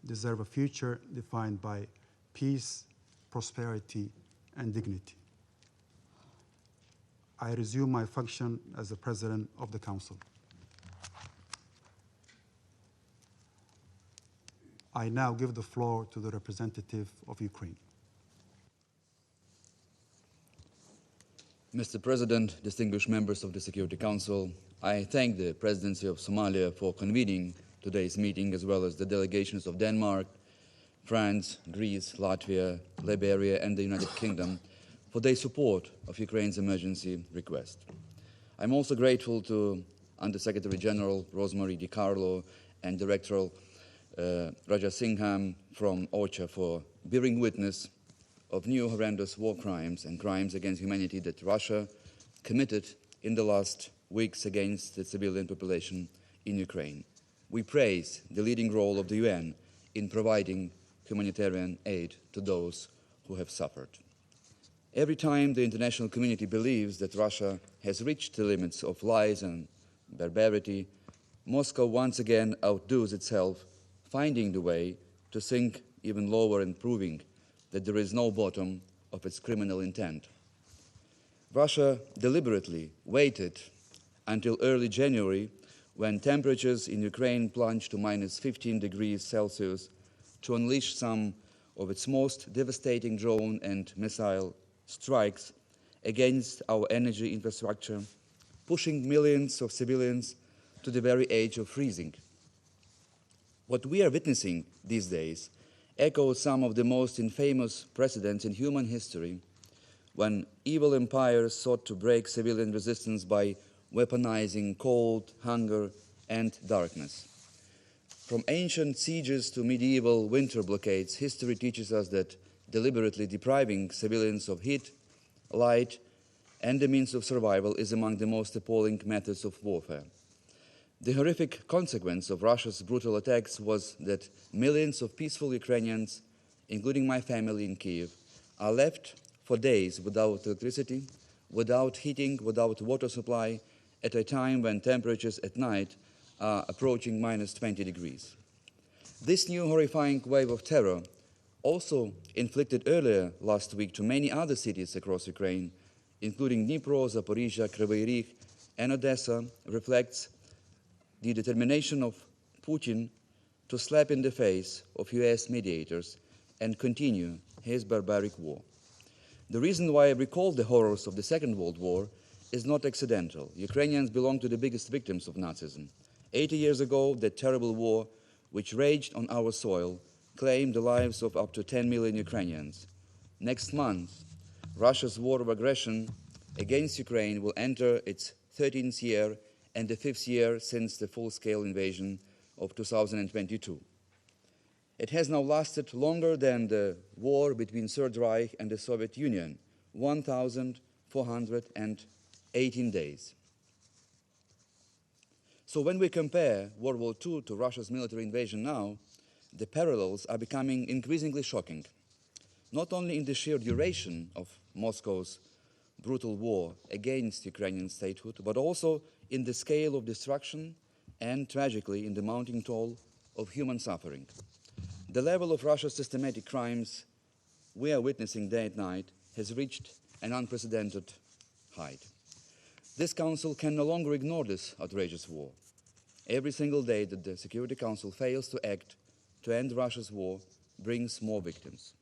deserve a future defined by peace, prosperity, and dignity. I resume my function as the President of the Council. I now give the floor to the representative of Ukraine. Mr. President, distinguished members of the Security Council, I thank the Presidency of Somalia for convening today's meeting, as well as the delegations of Denmark, France, Greece, Latvia, Liberia, and the United Kingdom for their support of Ukraine's emergency request. I'm also grateful to Under-Secretary General Rosemary DiCarlo and Director Raja Singham from OCHA for bearing witness of new horrendous war crimes and crimes against humanity that Russia committed in the last weeks against the civilian population in Ukraine. We praise the leading role of the UN in providing humanitarian aid to those who have suffered. Every time the international community believes that Russia has reached the limits of lies and barbarity, Moscow once again outdoes itself, finding the way to sink even lower and proving that there is no bottom of its criminal intent. Russia deliberately waited until early January, when temperatures in Ukraine plunged to minus 15 degrees Celsius, to unleash some of its most devastating drone and missile strikes against our energy infrastructure, pushing millions of civilians to the very edge of freezing. What we are witnessing these days echoes some of the most infamous precedents in human history, when evil empires sought to break civilian resistance by weaponizing cold, hunger, and darkness. From ancient sieges to medieval winter blockades, history teaches us that deliberately depriving civilians of heat, light, and the means of survival is among the most appalling methods of warfare. The horrific consequence of Russia's brutal attacks was that millions of peaceful Ukrainians, including my family in Kiev, are left for days without electricity, without heating, without water supply, at a time when temperatures at night are approaching minus 20 degrees. This new horrifying wave of terror, also inflicted earlier last week to many other cities across Ukraine, including Dnipro, Zaporizhia, Kryvyi Rih, and Odessa, reflects the determination of Putin to slap in the face of US mediators and continue his barbaric war. The reason why I recall the horrors of the Second World War is not accidental. Ukrainians belong to the biggest victims of Nazism. 80 years ago, that terrible war, which raged on our soil, claimed the lives of up to 10 million Ukrainians. Next month, Russia's war of aggression against Ukraine will enter its 13th year and the 5th year since the full-scale invasion of 2022. It has now lasted longer than the war between Third Reich and the Soviet Union, 1,418 days. So when we compare World War II to Russia's military invasion now, the parallels are becoming increasingly shocking, not only in the sheer duration of Moscow's brutal war against Ukrainian statehood, but also in the scale of destruction and, tragically, in the mounting toll of human suffering. The level of Russia's systematic crimes we are witnessing day and night has reached an unprecedented height. This Council can no longer ignore this outrageous war. Every single day that the Security Council fails to act to end Russia's war brings more victims.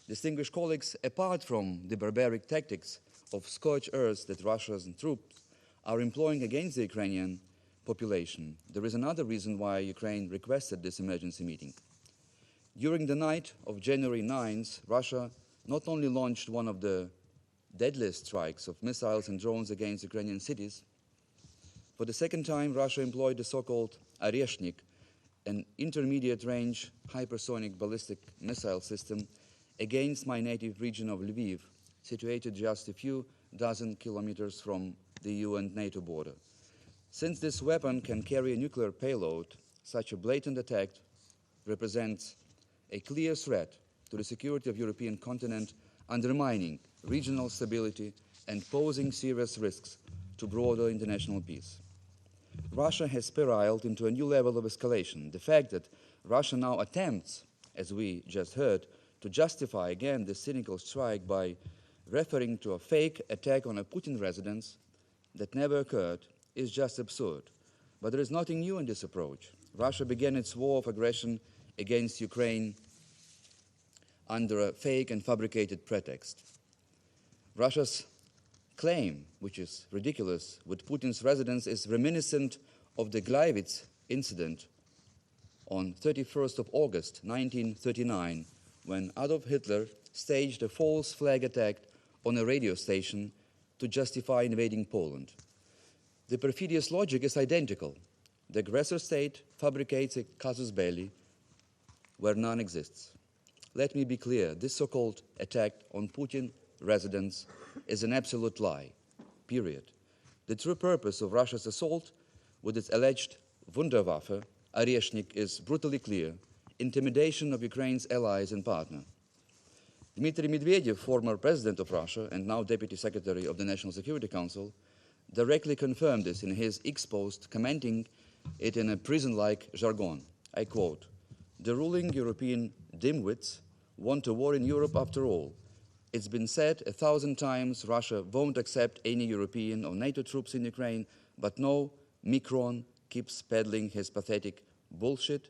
Distinguished colleagues, apart from the barbaric tactics of scorched earth that Russia's troops are employing against the Ukrainian population, there is another reason why Ukraine requested this emergency meeting. During the night of January 9th, Russia not only launched one of the deadliest strikes of missiles and drones against Ukrainian cities, for the second time, Russia employed the so-called Oreshnik, an intermediate-range hypersonic ballistic missile system against my native region of Lviv, situated just a few dozen kilometers from the EU and NATO border. Since this weapon can carry a nuclear payload, such a blatant attack represents a clear threat to the security of the European continent, undermining regional stability and posing serious risks to broader international peace. Russia has spiraled into a new level of escalation. The fact that Russia now attempts, as we just heard, to justify again this cynical strike by referring to a fake attack on a Putin residence that never occurred is just absurd. But there is nothing new in this approach. Russia began its war of aggression against Ukraine under a fake and fabricated pretext. Russia's claim, which is ridiculous, with Putin's residence is reminiscent of the Gleiwitz incident on 31st of August 1939, when Adolf Hitler staged a false flag attack on a radio station to justify invading Poland. The perfidious logic is identical. The aggressor state fabricates a casus belli where none exists. Let me be clear, this so-called attack on Putin residence is an absolute lie, period. The true purpose of Russia's assault with its alleged Wunderwaffe, Oreshnik, is brutally clear: intimidation of Ukraine's allies and partner. Dmitry Medvedev, former president of Russia and now deputy secretary of the National Security Council, directly confirmed this in his X post, commenting it in a prison-like jargon. I quote, "The ruling European dimwits want a war in Europe after all. It's been said 1,000 times Russia won't accept any European or NATO troops in Ukraine, but no, Macron keeps peddling his pathetic bullshit,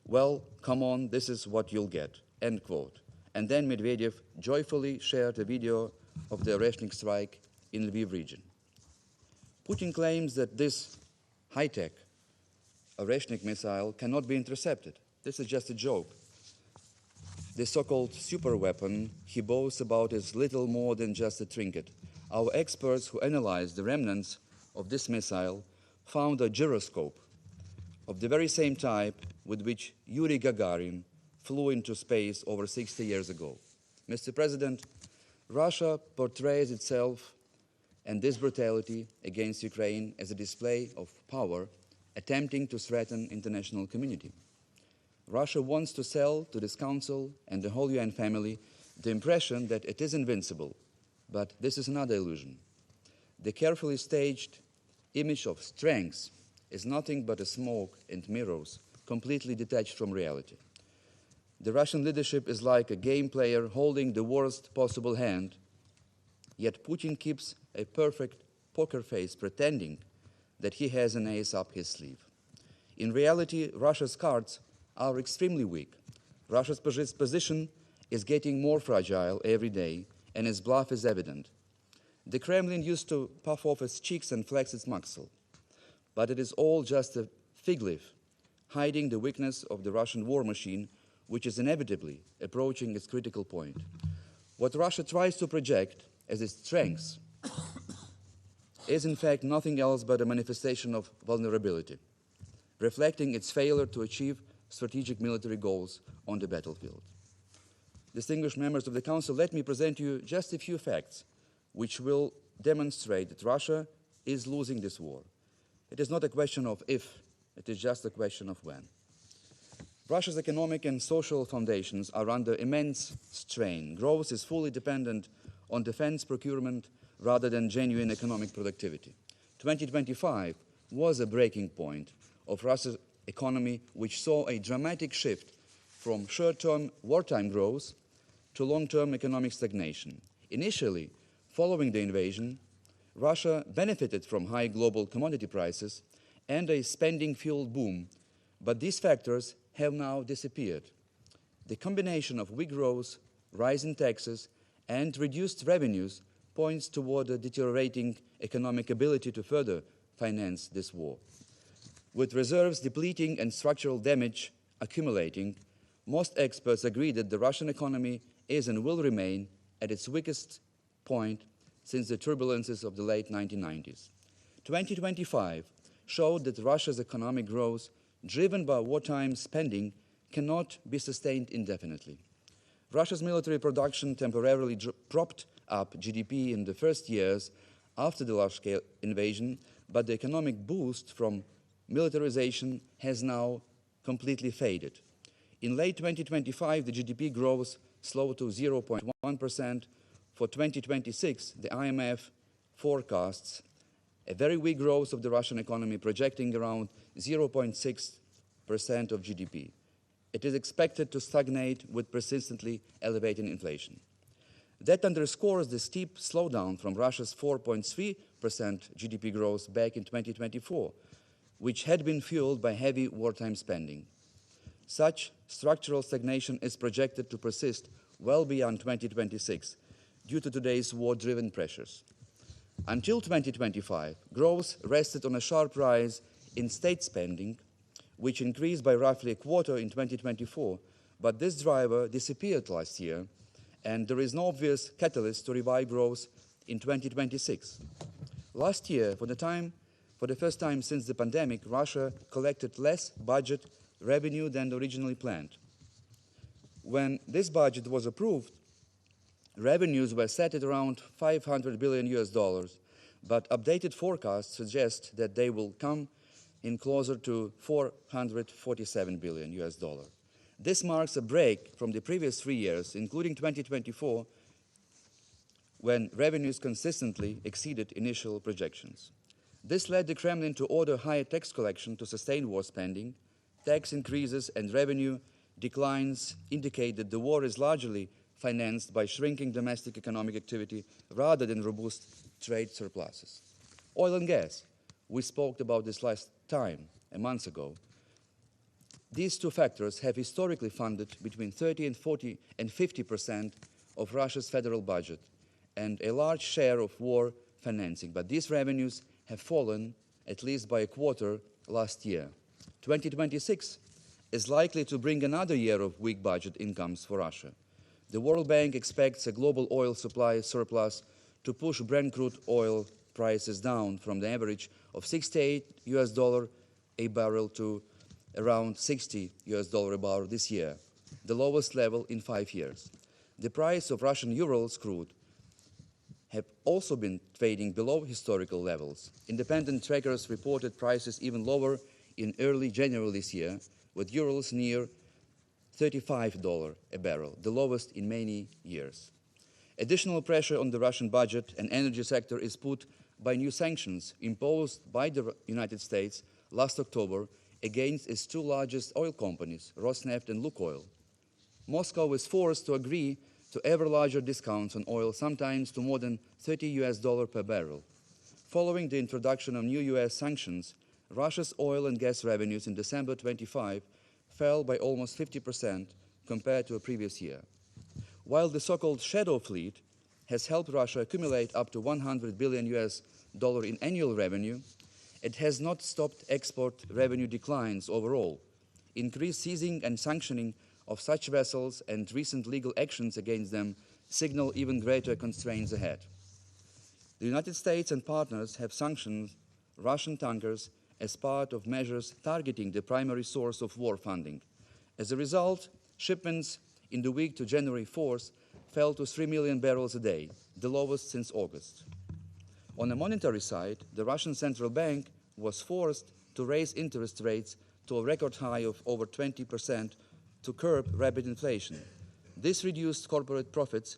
Well, come on, this is what you'll get," end quote. And then Medvedev joyfully shared a video of the Oreshnik strike in Lviv region. Putin claims that this high-tech Oreshnik missile cannot be intercepted. This is just a joke. The so-called super weapon he boasts about is little more than just a trinket. Our experts who analyzed the remnants of this missile found a gyroscope of the very same type with which Yuri Gagarin flew into space over 60 years ago. Mr. President, Russia portrays itself and this brutality against Ukraine as a display of power, attempting to threaten international community. Russia wants to sell to this Council and the whole UN family the impression that it is invincible, but this is another illusion. The carefully staged image of strength is nothing but a smoke and mirrors, completely detached from reality. The Russian leadership is like a game player holding the worst possible hand, yet Putin keeps a perfect poker face pretending that he has an ace up his sleeve. In reality, Russia's cards are extremely weak. Russia's position is getting more fragile every day, and its bluff is evident. The Kremlin used to puff off its cheeks and flex its muscle, but it is all just a fig leaf, hiding the weakness of the Russian war machine, which is inevitably approaching its critical point. What Russia tries to project as its strength is in fact nothing else but a manifestation of vulnerability, reflecting its failure to achieve strategic military goals on the battlefield. Distinguished members of the Council, let me present you just a few facts which will demonstrate that Russia is losing this war. It is not a question of if, it is just a question of when. Russia's economic and social foundations are under immense strain. Growth is fully dependent on defense procurement rather than genuine economic productivity. 2025 was a breaking point of Russia's economy, which saw a dramatic shift from short-term wartime growth to long-term economic stagnation. Initially, following the invasion, Russia benefited from high global commodity prices and a spending-fueled boom, but these factors have now disappeared. The combination of weak growth, rising taxes, and reduced revenues points toward a deteriorating economic ability to further finance this war. With reserves depleting and structural damage accumulating, most experts agree that the Russian economy is and will remain at its weakest point since the turbulences of the late 1990s. 2025 showed that Russia's economic growth, driven by wartime spending, cannot be sustained indefinitely. Russia's military production temporarily propped up GDP in the first years after the large-scale invasion, but the economic boost from militarization has now completely faded. In late 2025, the GDP growth slowed to 0.1%. For 2026, the IMF forecasts a very weak growth of the Russian economy, projecting around 0.6% of GDP. It is expected to stagnate with persistently elevated inflation. That underscores the steep slowdown from Russia's 4.3% GDP growth back in 2024, which had been fueled by heavy wartime spending. Such structural stagnation is projected to persist well beyond 2026, due to today's war-driven pressures. Until 2025, growth rested on a sharp rise in state spending, which increased by roughly a quarter in 2024, but this driver disappeared last year, and there is no obvious catalyst to revive growth in 2026. Last year, for the first time since the pandemic, Russia collected less budget revenue than originally planned. When this budget was approved, revenues were set at around $500 billion, but updated forecasts suggest that they will come in closer to $447 billion. This marks a break from the previous 3 years, including 2024, when revenues consistently exceeded initial projections. This led the Kremlin to order higher tax collection to sustain war spending. Tax increases and revenue declines indicate that the war is largely financed by shrinking domestic economic activity rather than robust trade surpluses. Oil and gas. We spoke about this last time, a month ago. These two factors have historically funded between 30 and 40 and 50% of Russia's federal budget and a large share of war financing. But these revenues have fallen at least by a quarter last year. 2026 is likely to bring another year of weak budget incomes for Russia. The World Bank expects a global oil supply surplus to push Brent crude oil prices down from the average of $68 a barrel to around $60 a barrel this year, the lowest level in 5 years. The price of Russian Urals crude have also been trading below historical levels. Independent trackers reported prices even lower in early January this year, with Urals near $35 a barrel, the lowest in many years. Additional pressure on the Russian budget and energy sector is put by new sanctions imposed by the United States last October against its two largest oil companies, Rosneft and Lukoil. Moscow is forced to agree to ever larger discounts on oil, sometimes to more than $30 per barrel. Following the introduction of new US sanctions, Russia's oil and gas revenues in December 25 fell by almost 50% compared to a previous year. While the so-called shadow fleet has helped Russia accumulate up to $100 billion in annual revenue, it has not stopped export revenue declines overall. Increased seizing and sanctioning of such vessels and recent legal actions against them signal even greater constraints ahead. The United States and partners have sanctioned Russian tankers as part of measures targeting the primary source of war funding. As a result, shipments in the week to January 4th fell to 3 million barrels a day, the lowest since August. On the monetary side, the Russian central bank was forced to raise interest rates to a record high of over 20% to curb rapid inflation. This reduced corporate profits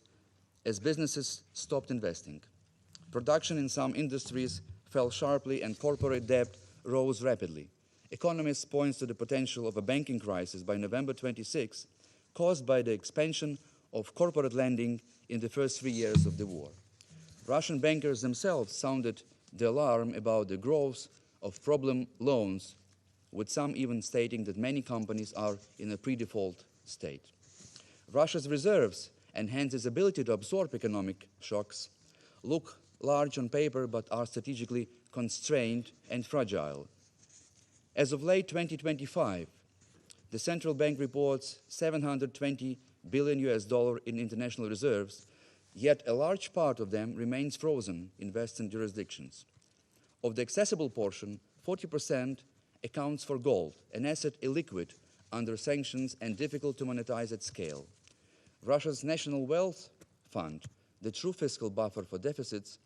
as businesses stopped investing. Production in some industries fell sharply and corporate debt rose rapidly. Economists point to the potential of a banking crisis by November 26, caused by the expansion of corporate lending in the first 3 years of the war. Russian bankers themselves sounded the alarm about the growth of problem loans, with some even stating that many companies are in a pre-default state. Russia's reserves and hence its ability to absorb economic shocks look large on paper but are strategically constrained and fragile. As of late 2025, the central bank reports $720 billion in international reserves, yet a large part of them remains frozen in Western jurisdictions. Of the accessible portion, 40% accounts for gold, an asset illiquid under sanctions and difficult to monetize at scale. Russia's National Wealth Fund, the true fiscal buffer for deficits,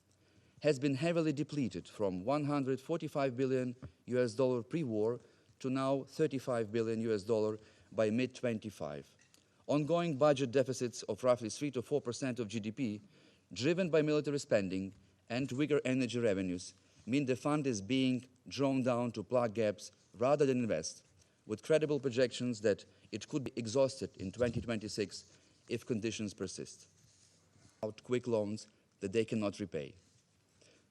has been heavily depleted from $145 billion pre-war to now $35 billion by mid-25. Ongoing budget deficits of roughly 3 to 4% of GDP, driven by military spending and weaker energy revenues, mean the fund is being drawn down to plug gaps rather than invest, with credible projections that it could be exhausted in 2026 if conditions persist. Out quick loans that they cannot repay.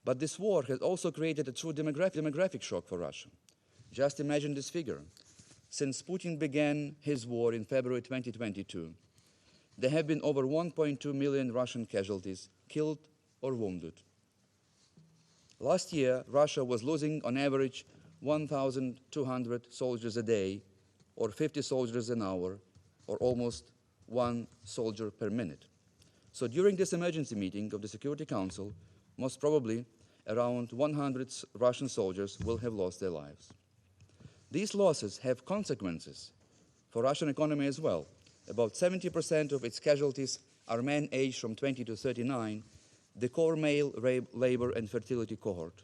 But this war has also created a true demographic shock for Russia. Just imagine this figure. Since Putin began his war in February 2022, there have been over 1.2 million Russian casualties, killed or wounded. Last year, Russia was losing on average 1,200 soldiers a day, or 50 soldiers an hour, or almost 1 soldier per minute. So during this emergency meeting of the Security Council, most probably around 100 Russian soldiers will have lost their lives. These losses have consequences for Russian economy as well. About 70% of its casualties are men aged from 20 to 39, the core male labor and fertility cohort.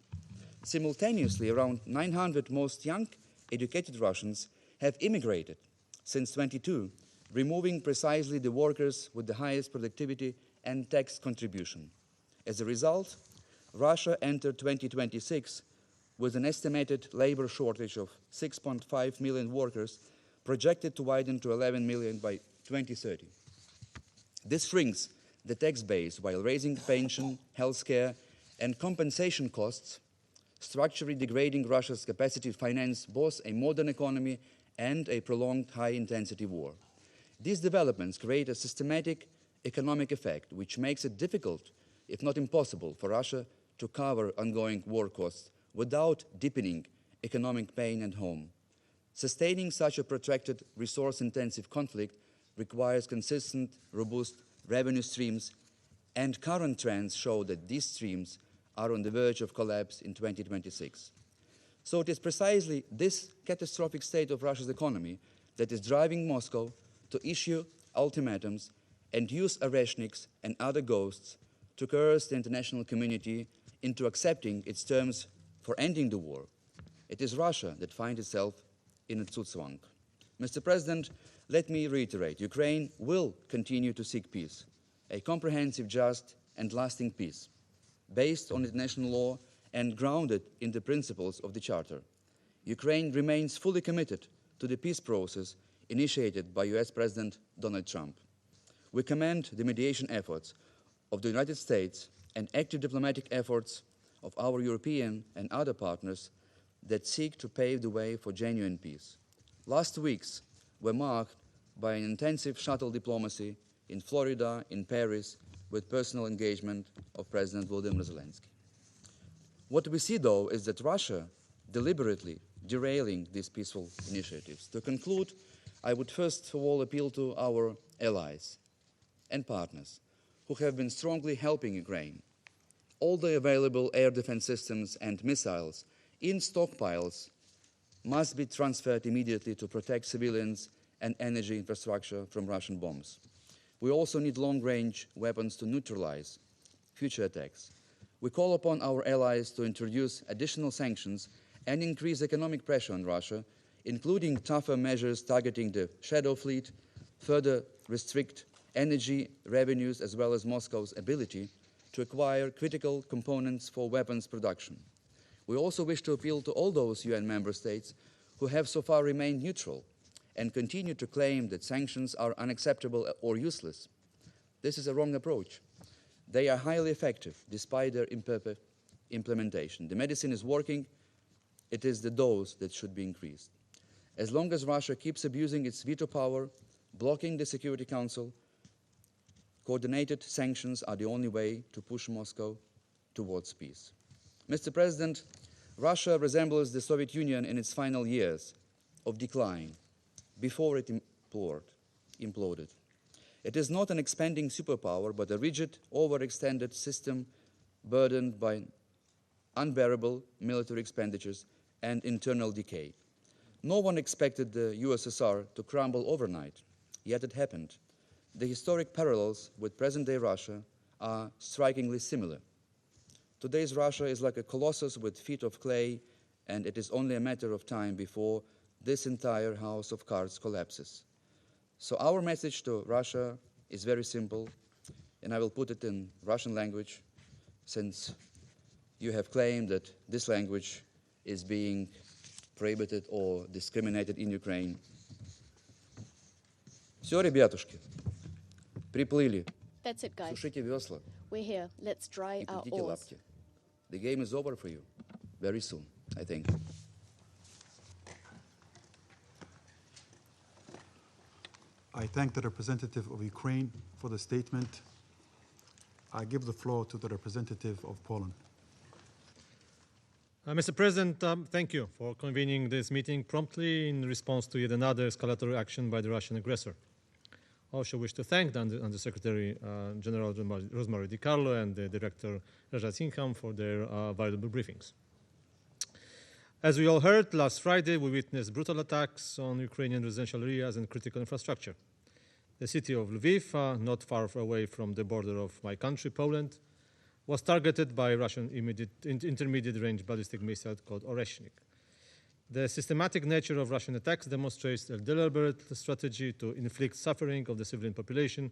Simultaneously, around 900 most young educated Russians have immigrated since 22, removing precisely the workers with the highest productivity and tax contribution. As a result, Russia entered 2026 with an estimated labor shortage of 6.5 million workers, projected to widen to 11 million by 2030. This shrinks the tax base while raising pension, healthcare, and compensation costs, structurally degrading Russia's capacity to finance both a modern economy and a prolonged high-intensity war. These developments create a systematic economic effect which makes it difficult, if not impossible, for Russia to cover ongoing war costs without deepening economic pain at home. Sustaining such a protracted, resource-intensive conflict requires consistent, robust revenue streams, and current trends show that these streams are on the verge of collapse in 2026. So it is precisely this catastrophic state of Russia's economy that is driving Moscow to issue ultimatums and use Oreshniks and other ghosts to coerce the international community into accepting its terms for ending the war. It is Russia that finds itself in a zugzwang. Mr. President, let me reiterate, Ukraine will continue to seek peace, a comprehensive, just, and lasting peace, based on international law and grounded in the principles of the Charter. Ukraine remains fully committed to the peace process initiated by US President Donald Trump. We commend the mediation efforts of the United States and active diplomatic efforts of our European and other partners that seek to pave the way for genuine peace. Last weeks were marked by an intensive shuttle diplomacy in Florida, in Paris, with personal engagement of President Volodymyr Zelensky. What we see, though, is that Russia deliberately derailing these peaceful initiatives. To conclude, I would first of all appeal to our allies and partners who have been strongly helping Ukraine. All the available air defense systems and missiles in stockpiles must be transferred immediately to protect civilians and energy infrastructure from Russian bombs. We also need long-range weapons to neutralize future attacks. We call upon our allies to introduce additional sanctions and increase economic pressure on Russia, including tougher measures targeting the shadow fleet, further restrict energy revenues as well as Moscow's ability to acquire critical components for weapons production. We also wish to appeal to all those UN member states who have so far remained neutral and continue to claim that sanctions are unacceptable or useless. This is a wrong approach. They are highly effective despite their imperfect implementation. The medicine is working. It is the dose that should be increased. As long as Russia keeps abusing its veto power, blocking the Security Council, coordinated sanctions are the only way to push Moscow towards peace. Mr. President, Russia resembles the Soviet Union in its final years of decline before it imploded. It is not an expanding superpower, but a rigid, overextended system burdened by unbearable military expenditures and internal decay. No one expected the USSR to crumble overnight, yet it happened. The historic parallels with present-day Russia are strikingly similar. Today's Russia is like a colossus with feet of clay, and it is only a matter of time before this entire house of cards collapses. So our message to Russia is very simple, and I will put it in Russian language, since you have claimed that this language is being prohibited or discriminated in Ukraine. Все, ребятушки, приплыли. That's it, guys. Сушите весла. We're here. Let's dry our Прикрутите oars. лапки. The game is over for you very soon, I think. I thank the representative of Ukraine for the statement. I give the floor to the representative of Poland. Mr. President, thank you for convening this meeting promptly in response to yet another escalatory action by the Russian aggressor. I also wish to thank the Undersecretary General Rosemary DiCarlo and the Director Raja Singham for their valuable briefings. As we all heard, last Friday we witnessed brutal attacks on Ukrainian residential areas and critical infrastructure. The city of Lviv, not far away from the border of my country, Poland, was targeted by Russian intermediate-range ballistic missile called Oreshnik. The systematic nature of Russian attacks demonstrates a deliberate strategy to inflict suffering of the civilian population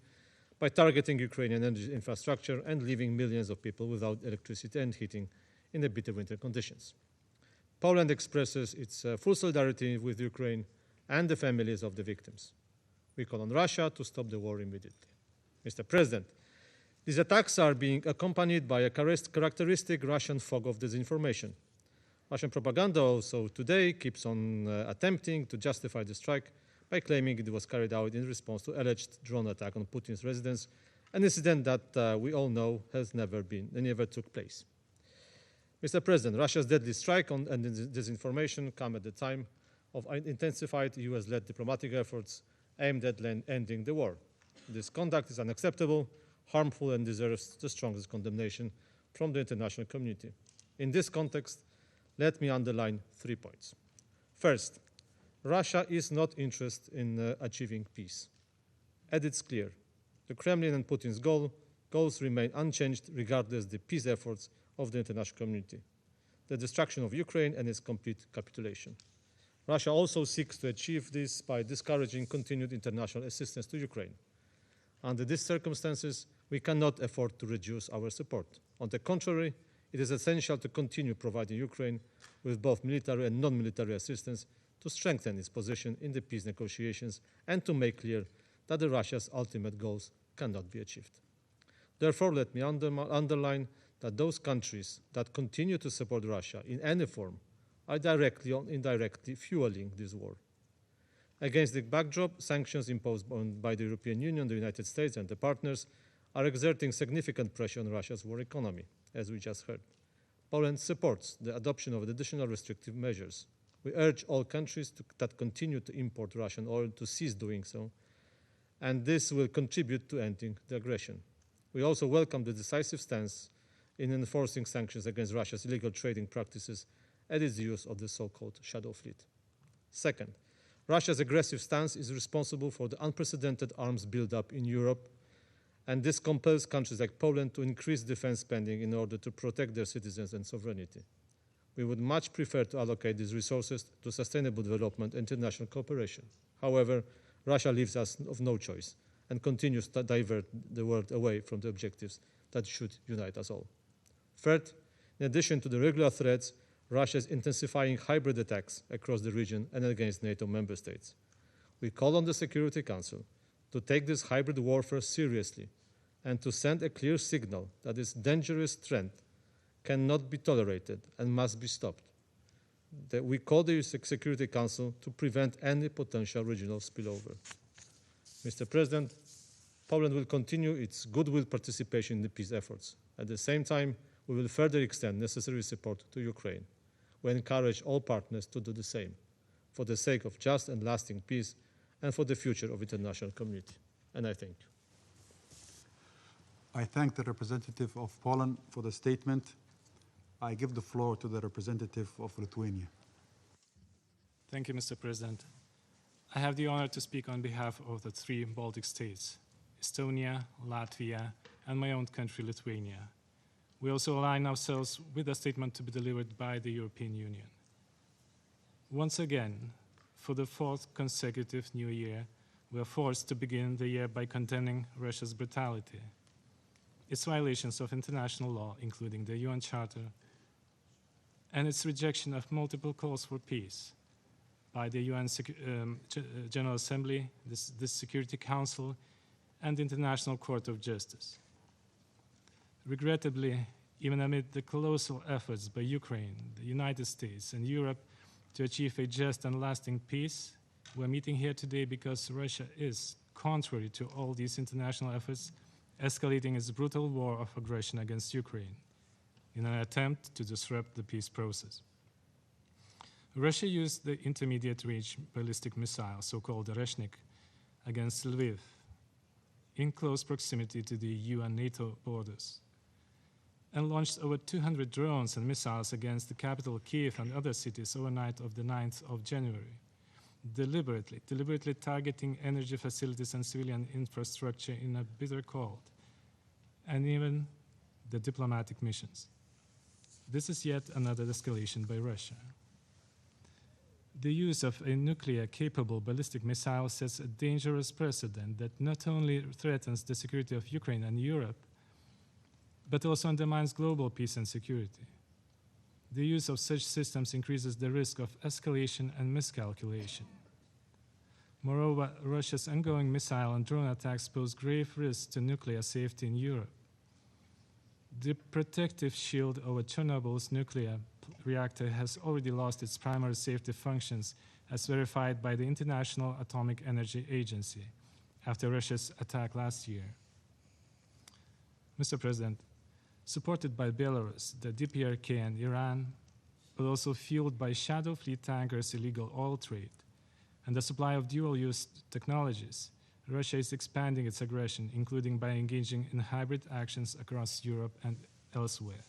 by targeting Ukrainian energy infrastructure and leaving millions of people without electricity and heating in the bitter winter conditions. Poland expresses its full solidarity with Ukraine and the families of the victims. We call on Russia to stop the war immediately. Mr. President, these attacks are being accompanied by a characteristic Russian fog of disinformation. Russian propaganda also today keeps on attempting to justify the strike by claiming it was carried out in response to alleged drone attack on Putin's residence, an incident that we all know has never took place. Mr. President, Russia's deadly strike and disinformation come at the time of intensified US-led diplomatic efforts aimed at ending the war. This conduct is unacceptable, harmful, and deserves the strongest condemnation from the international community. In this context, let me underline 3 points. First, Russia is not interested in achieving peace. And it's clear, the Kremlin and Putin's goals remain unchanged regardless of the peace efforts of the international community, the destruction of Ukraine and its complete capitulation. Russia also seeks to achieve this by discouraging continued international assistance to Ukraine. Under these circumstances, we cannot afford to reduce our support. On the contrary, it is essential to continue providing Ukraine with both military and non-military assistance to strengthen its position in the peace negotiations and to make clear that Russia's ultimate goals cannot be achieved. Therefore, let me underline that those countries that continue to support Russia in any form are directly or indirectly fueling this war. Against the backdrop, sanctions imposed by the European Union, the United States, and the partners are exerting significant pressure on Russia's war economy, as we just heard. Poland supports the adoption of additional restrictive measures. We urge all countries that continue to import Russian oil to cease doing so, and this will contribute to ending the aggression. We also welcome the decisive stance in enforcing sanctions against Russia's illegal trading practices and its use of the so-called shadow fleet. Second, Russia's aggressive stance is responsible for the unprecedented arms buildup in Europe, and this compels countries like Poland to increase defense spending in order to protect their citizens and sovereignty. We would much prefer to allocate these resources to sustainable development and international cooperation. However, Russia leaves us of no choice and continues to divert the world away from the objectives that should unite us all. Third, in addition to the regular threats, Russia is intensifying hybrid attacks across the region and against NATO member states. We call on the Security Council to take this hybrid warfare seriously and to send a clear signal that this dangerous trend cannot be tolerated and must be stopped. We call the Security Council to prevent any potential regional spillover. Mr. President, Poland will continue its goodwill participation in the peace efforts. At the same time, we will further extend necessary support to Ukraine. We encourage all partners to do the same for the sake of just and lasting peace and for the future of the international community. And I thank you. I thank the representative of Poland for the statement. I give the floor to the representative of Lithuania. Thank you, Mr. President. I have the honor to speak on behalf of the 3 Baltic states, Estonia, Latvia, and my own country, Lithuania. We also align ourselves with a statement to be delivered by the European Union. Once again, for the 4th consecutive new year, we are forced to begin the year by condemning Russia's brutality, its violations of international law, including the UN Charter, and its rejection of multiple calls for peace by the UN General Assembly, the Security Council, and the International Court of Justice. Regrettably, even amid the colossal efforts by Ukraine, the United States, and Europe to achieve a just and lasting peace, we're meeting here today because Russia is contrary to all these international efforts, escalating its brutal war of aggression against Ukraine in an attempt to disrupt the peace process. Russia used the intermediate-range ballistic missile, so-called Oreshnik, against Lviv, in close proximity to the EU and NATO borders, and launched over 200 drones and missiles against the capital Kiev and other cities overnight of the 9th of January, deliberately targeting energy facilities and civilian infrastructure in a bitter cold, and even the diplomatic missions. This is yet another escalation by Russia. The use of a nuclear-capable ballistic missile sets a dangerous precedent that not only threatens the security of Ukraine and Europe, but also undermines global peace and security. The use of such systems increases the risk of escalation and miscalculation. Moreover, Russia's ongoing missile and drone attacks pose grave risks to nuclear safety in Europe. The protective shield over Chernobyl's nuclear reactor has already lost its primary safety functions, as verified by the International Atomic Energy Agency after Russia's attack last year. Mr. President, supported by Belarus, the DPRK and Iran, but also fueled by Shadow Fleet tankers' illegal oil trade, and the supply of dual-use technologies, Russia is expanding its aggression, including by engaging in hybrid actions across Europe and elsewhere.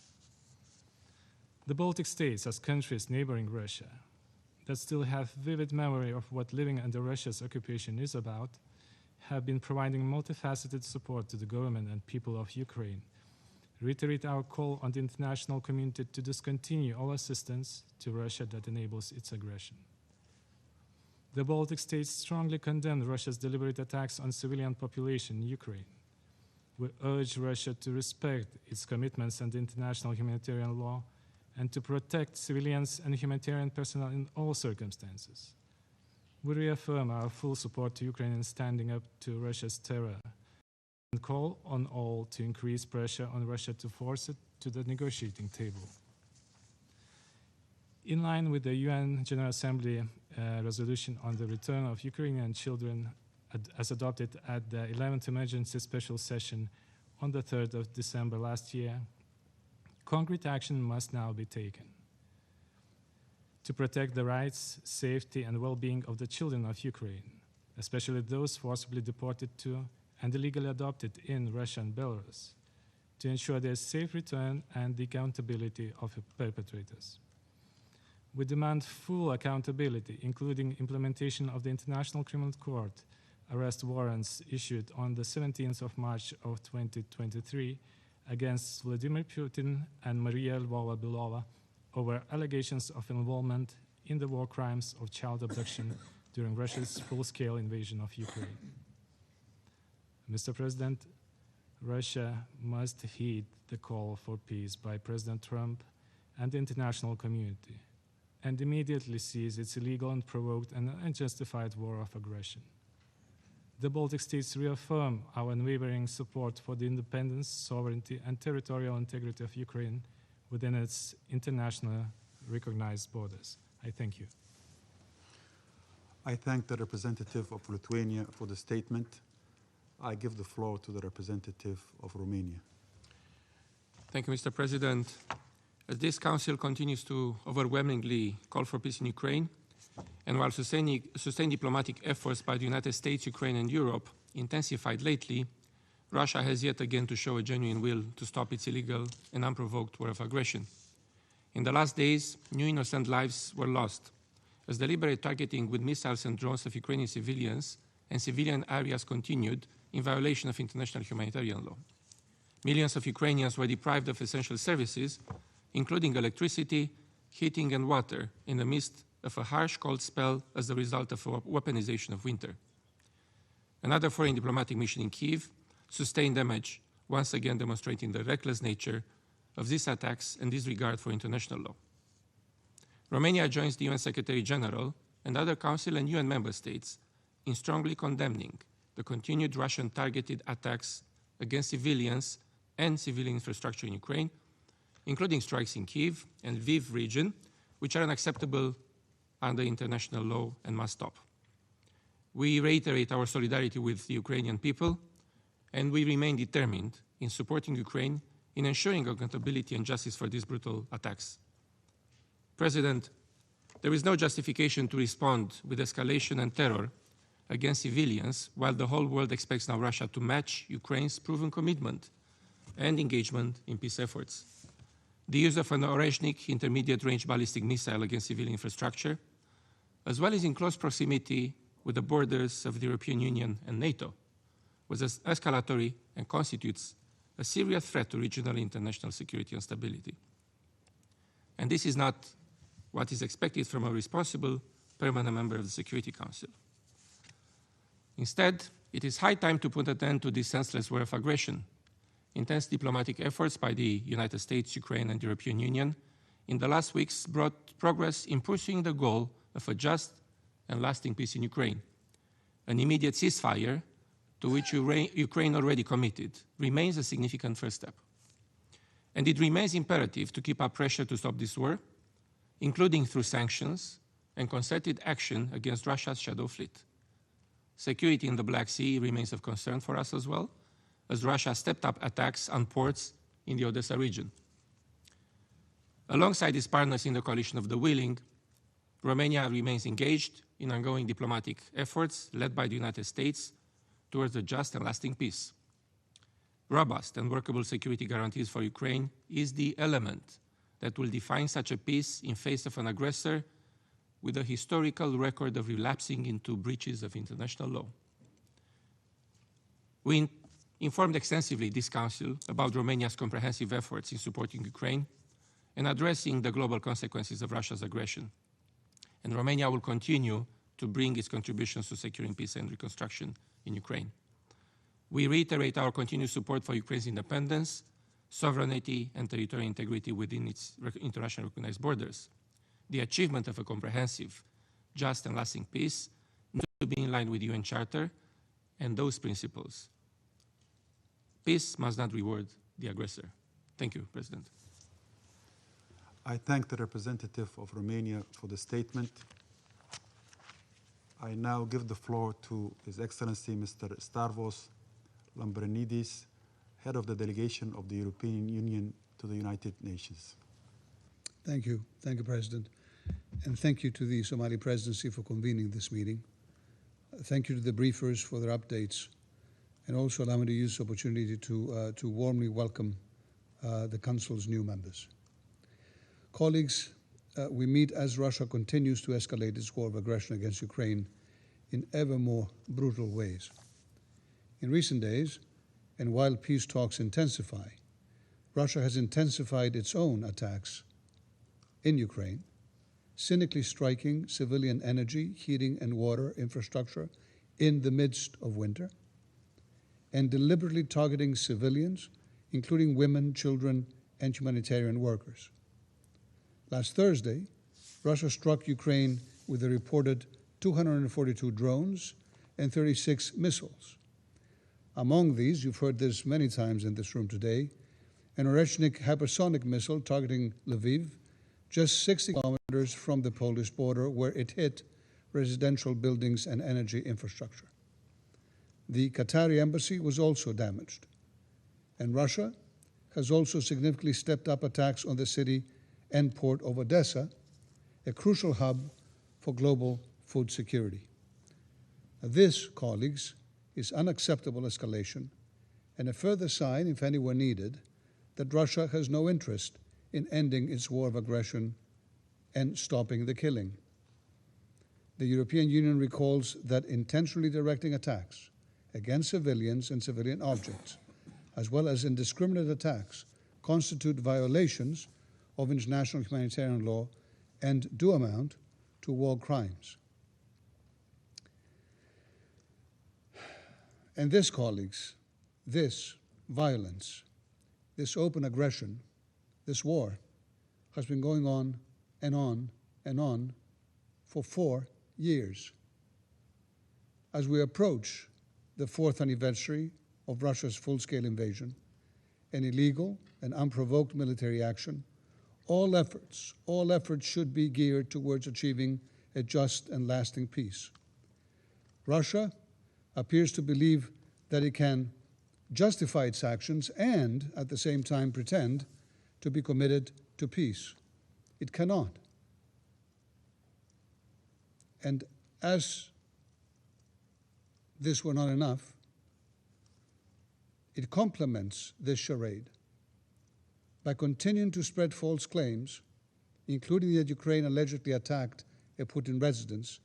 The Baltic states, as countries neighboring Russia, that still have vivid memory of what living under Russia's occupation is about, have been providing multifaceted support to the government and people of Ukraine. Reiterate our call on the international community to discontinue all assistance to Russia that enables its aggression. The Baltic states strongly condemn Russia's deliberate attacks on civilian population in Ukraine. We urge Russia to respect its commitments and international humanitarian law and to protect civilians and humanitarian personnel in all circumstances. We reaffirm our full support to Ukraine in standing up to Russia's terror and call on all to increase pressure on Russia to force it to the negotiating table. In line with the UN General Assembly resolution on the return of Ukrainian children as adopted at the 11th Emergency Special Session on the 3rd of December last year, concrete action must now be taken to protect the rights, safety, and well-being of the children of Ukraine, especially those forcibly deported to and illegally adopted in Russia and Belarus, to ensure their safe return and the accountability of perpetrators. We demand full accountability, including implementation of the International Criminal Court arrest warrants issued on the 17th of March of 2023 against Vladimir Putin and Maria Lvova-Belova over allegations of involvement in the war crimes of child abduction during Russia's full-scale invasion of Ukraine. Mr. President, Russia must heed the call for peace by President Trump and the international community, and immediately cease its illegal, unprovoked, and unjustified war of aggression. The Baltic states reaffirm our unwavering support for the independence, sovereignty, and territorial integrity of Ukraine within its international recognized borders. I thank you. I thank the representative of Lithuania for the statement. I give the floor to the representative of Romania. Thank you, Mr. President. As this Council continues to overwhelmingly call for peace in Ukraine, and while sustained diplomatic efforts by the United States, Ukraine, and Europe intensified lately, Russia has yet again to show a genuine will to stop its illegal and unprovoked war of aggression. In the last days, new innocent lives were lost, as deliberate targeting with missiles and drones of Ukrainian civilians and civilian areas continued in violation of international humanitarian law. Millions of Ukrainians were deprived of essential services, including electricity, heating, and water, in the midst of a harsh cold spell as a result of a weaponization of winter. Another foreign diplomatic mission in Kyiv sustained damage, once again demonstrating the reckless nature of these attacks and disregard for international law. Romania joins the UN Secretary General and other Council and UN member states in strongly condemning the continued Russian targeted attacks against civilians and civilian infrastructure in Ukraine, including strikes in Kyiv and Lviv region, which are unacceptable under international law and must stop. We reiterate our solidarity with the Ukrainian people, and we remain determined in supporting Ukraine in ensuring accountability and justice for these brutal attacks. President, there is no justification to respond with escalation and terror against civilians while the whole world expects now Russia to match Ukraine's proven commitment and engagement in peace efforts. The use of an Oreshnik intermediate-range ballistic missile against civilian infrastructure, as well as in close proximity with the borders of the European Union and NATO, was escalatory and constitutes a serious threat to regional international security and stability. And this is not what is expected from a responsible permanent member of the Security Council. Instead, it is high time to put an end to this senseless war of aggression. Intense diplomatic efforts by the United States, Ukraine, and the European Union in the last weeks brought progress in pursuing the goal of a just and lasting peace in Ukraine. An immediate ceasefire, to which Ukraine already committed, remains a significant first step. And it remains imperative to keep up pressure to stop this war, including through sanctions and concerted action against Russia's shadow fleet. Security in the Black Sea remains of concern for us as well, as Russia stepped up attacks on ports in the Odessa region. Alongside its partners in the coalition of the willing, Romania remains engaged in ongoing diplomatic efforts led by the United States towards a just and lasting peace. Robust and workable security guarantees for Ukraine is the element that will define such a peace in face of an aggressor with a historical record of relapsing into breaches of international law. We informed extensively this Council about Romania's comprehensive efforts in supporting Ukraine and addressing the global consequences of Russia's aggression. And Romania will continue to bring its contributions to securing peace and reconstruction in Ukraine. We reiterate our continued support for Ukraine's independence, sovereignty, and territorial integrity within its internationally recognized borders. The achievement of a comprehensive, just, and lasting peace needs to be in line with the UN Charter and those principles. Peace must not reward the aggressor. Thank you, President. I thank the representative of Romania for the statement. I now give the floor to His Excellency Mr. Stavros Lambrinidis, Head of the Delegation of the European Union to the United Nations. Thank you, President. And thank you to the Somali Presidency for convening this meeting. Thank you to the briefers for their updates. And also allow me to use this opportunity to warmly welcome the Council's new members. Colleagues, we meet as Russia continues to escalate its war of aggression against Ukraine in ever more brutal ways. In recent days, and while peace talks intensify, Russia has intensified its own attacks in Ukraine, cynically striking civilian energy, heating, and water infrastructure in the midst of winter, and deliberately targeting civilians, including women, children, and humanitarian workers. Last Thursday, Russia struck Ukraine with a reported 242 drones and 36 missiles. Among these, you've heard this many times in this room today, an Oreshnik hypersonic missile targeting Lviv, just 60 kilometers from the Polish border, where it hit residential buildings and energy infrastructure. The Qatari embassy was also damaged. And Russia has also significantly stepped up attacks on the city and port of Odessa, a crucial hub for global food security. This, colleagues, is unacceptable escalation and a further sign, if any were needed, that Russia has no interest in ending its war of aggression and stopping the killing. The European Union recalls that intentionally directing attacks against civilians and civilian objects, as well as indiscriminate attacks, constitute violations of international humanitarian law and do amount to war crimes. And this, colleagues, this violence, this open aggression, this war has been going on and on and on for 4 years. As we approach the 4th anniversary of Russia's full-scale invasion, an illegal and unprovoked military action, all efforts should be geared towards achieving a just and lasting peace. Russia appears to believe that it can justify its actions and, at the same time, pretend to be committed to peace. It cannot. And as this were not enough, it complements this charade by continuing to spread false claims, including that Ukraine allegedly attacked a Putin residence,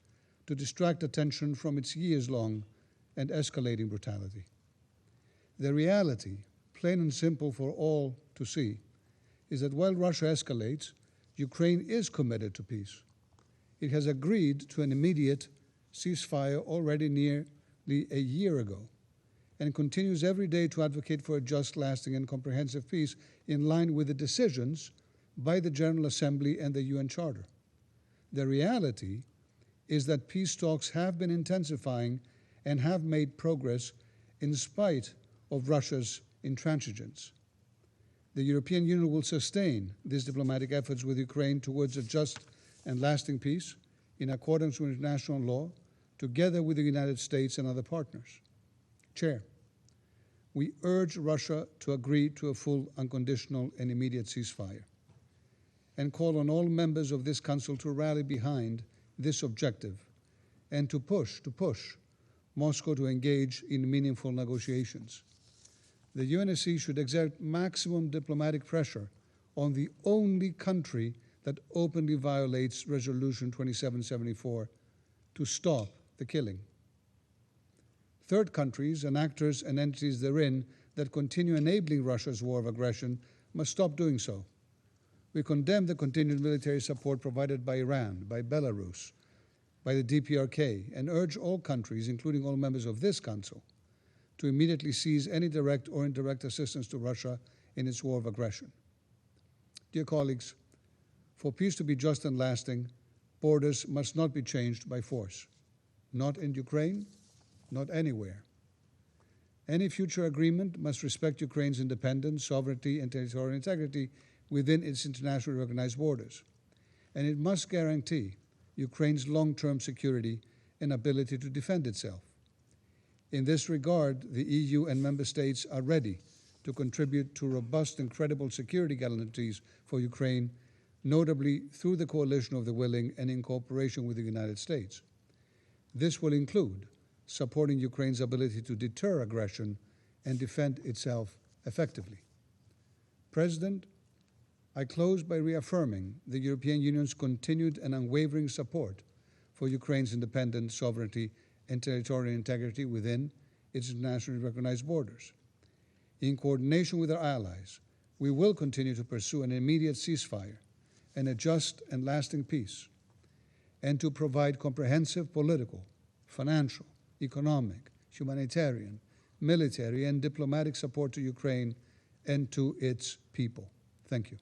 to distract attention from its years-long and escalating brutality. The reality, plain and simple for all to see, is that while Russia escalates, Ukraine is committed to peace. It has agreed to an immediate ceasefire already nearly a year ago, and continues every day to advocate for a just, lasting, and comprehensive peace in line with the decisions by the General Assembly and the UN Charter. The reality is that peace talks have been intensifying and have made progress in spite of Russia's intransigence. The European Union will sustain these diplomatic efforts with Ukraine towards a just and lasting peace in accordance with international law, together with the United States and other partners. Chair, we urge Russia to agree to a full, unconditional, and immediate ceasefire, and call on all members of this Council to rally behind this objective and to push Moscow to engage in meaningful negotiations. The UNSC should exert maximum diplomatic pressure on the only country that openly violates Resolution 2774 to stop the killing. Third countries and actors and entities therein that continue enabling Russia's war of aggression must stop doing so. We condemn the continued military support provided by Iran, by Belarus, by the DPRK, and urge all countries, including all members of this Council, to immediately cease any direct or indirect assistance to Russia in its war of aggression. Dear colleagues, for peace to be just and lasting, borders must not be changed by force. Not in Ukraine, not anywhere. Any future agreement must respect Ukraine's independence, sovereignty, and territorial integrity within its internationally recognized borders. And it must guarantee Ukraine's long-term security and ability to defend itself. In this regard, the EU and member states are ready to contribute to robust and credible security guarantees for Ukraine, notably through the coalition of the willing and in cooperation with the United States. This will include supporting Ukraine's ability to deter aggression and defend itself effectively. President, I close by reaffirming the European Union's continued and unwavering support for Ukraine's independence, sovereignty, and territorial integrity within its internationally recognized borders. In coordination with our allies, we will continue to pursue an immediate ceasefire and a just and lasting peace, and to provide comprehensive political, financial, economic, humanitarian, military, and diplomatic support to Ukraine and to its people. Thank you.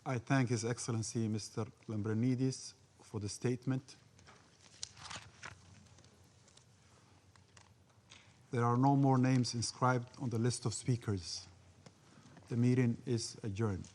I thank His Excellency Mr. Lambrinidis for the statement. There are no more names inscribed on the list of speakers. The meeting is adjourned.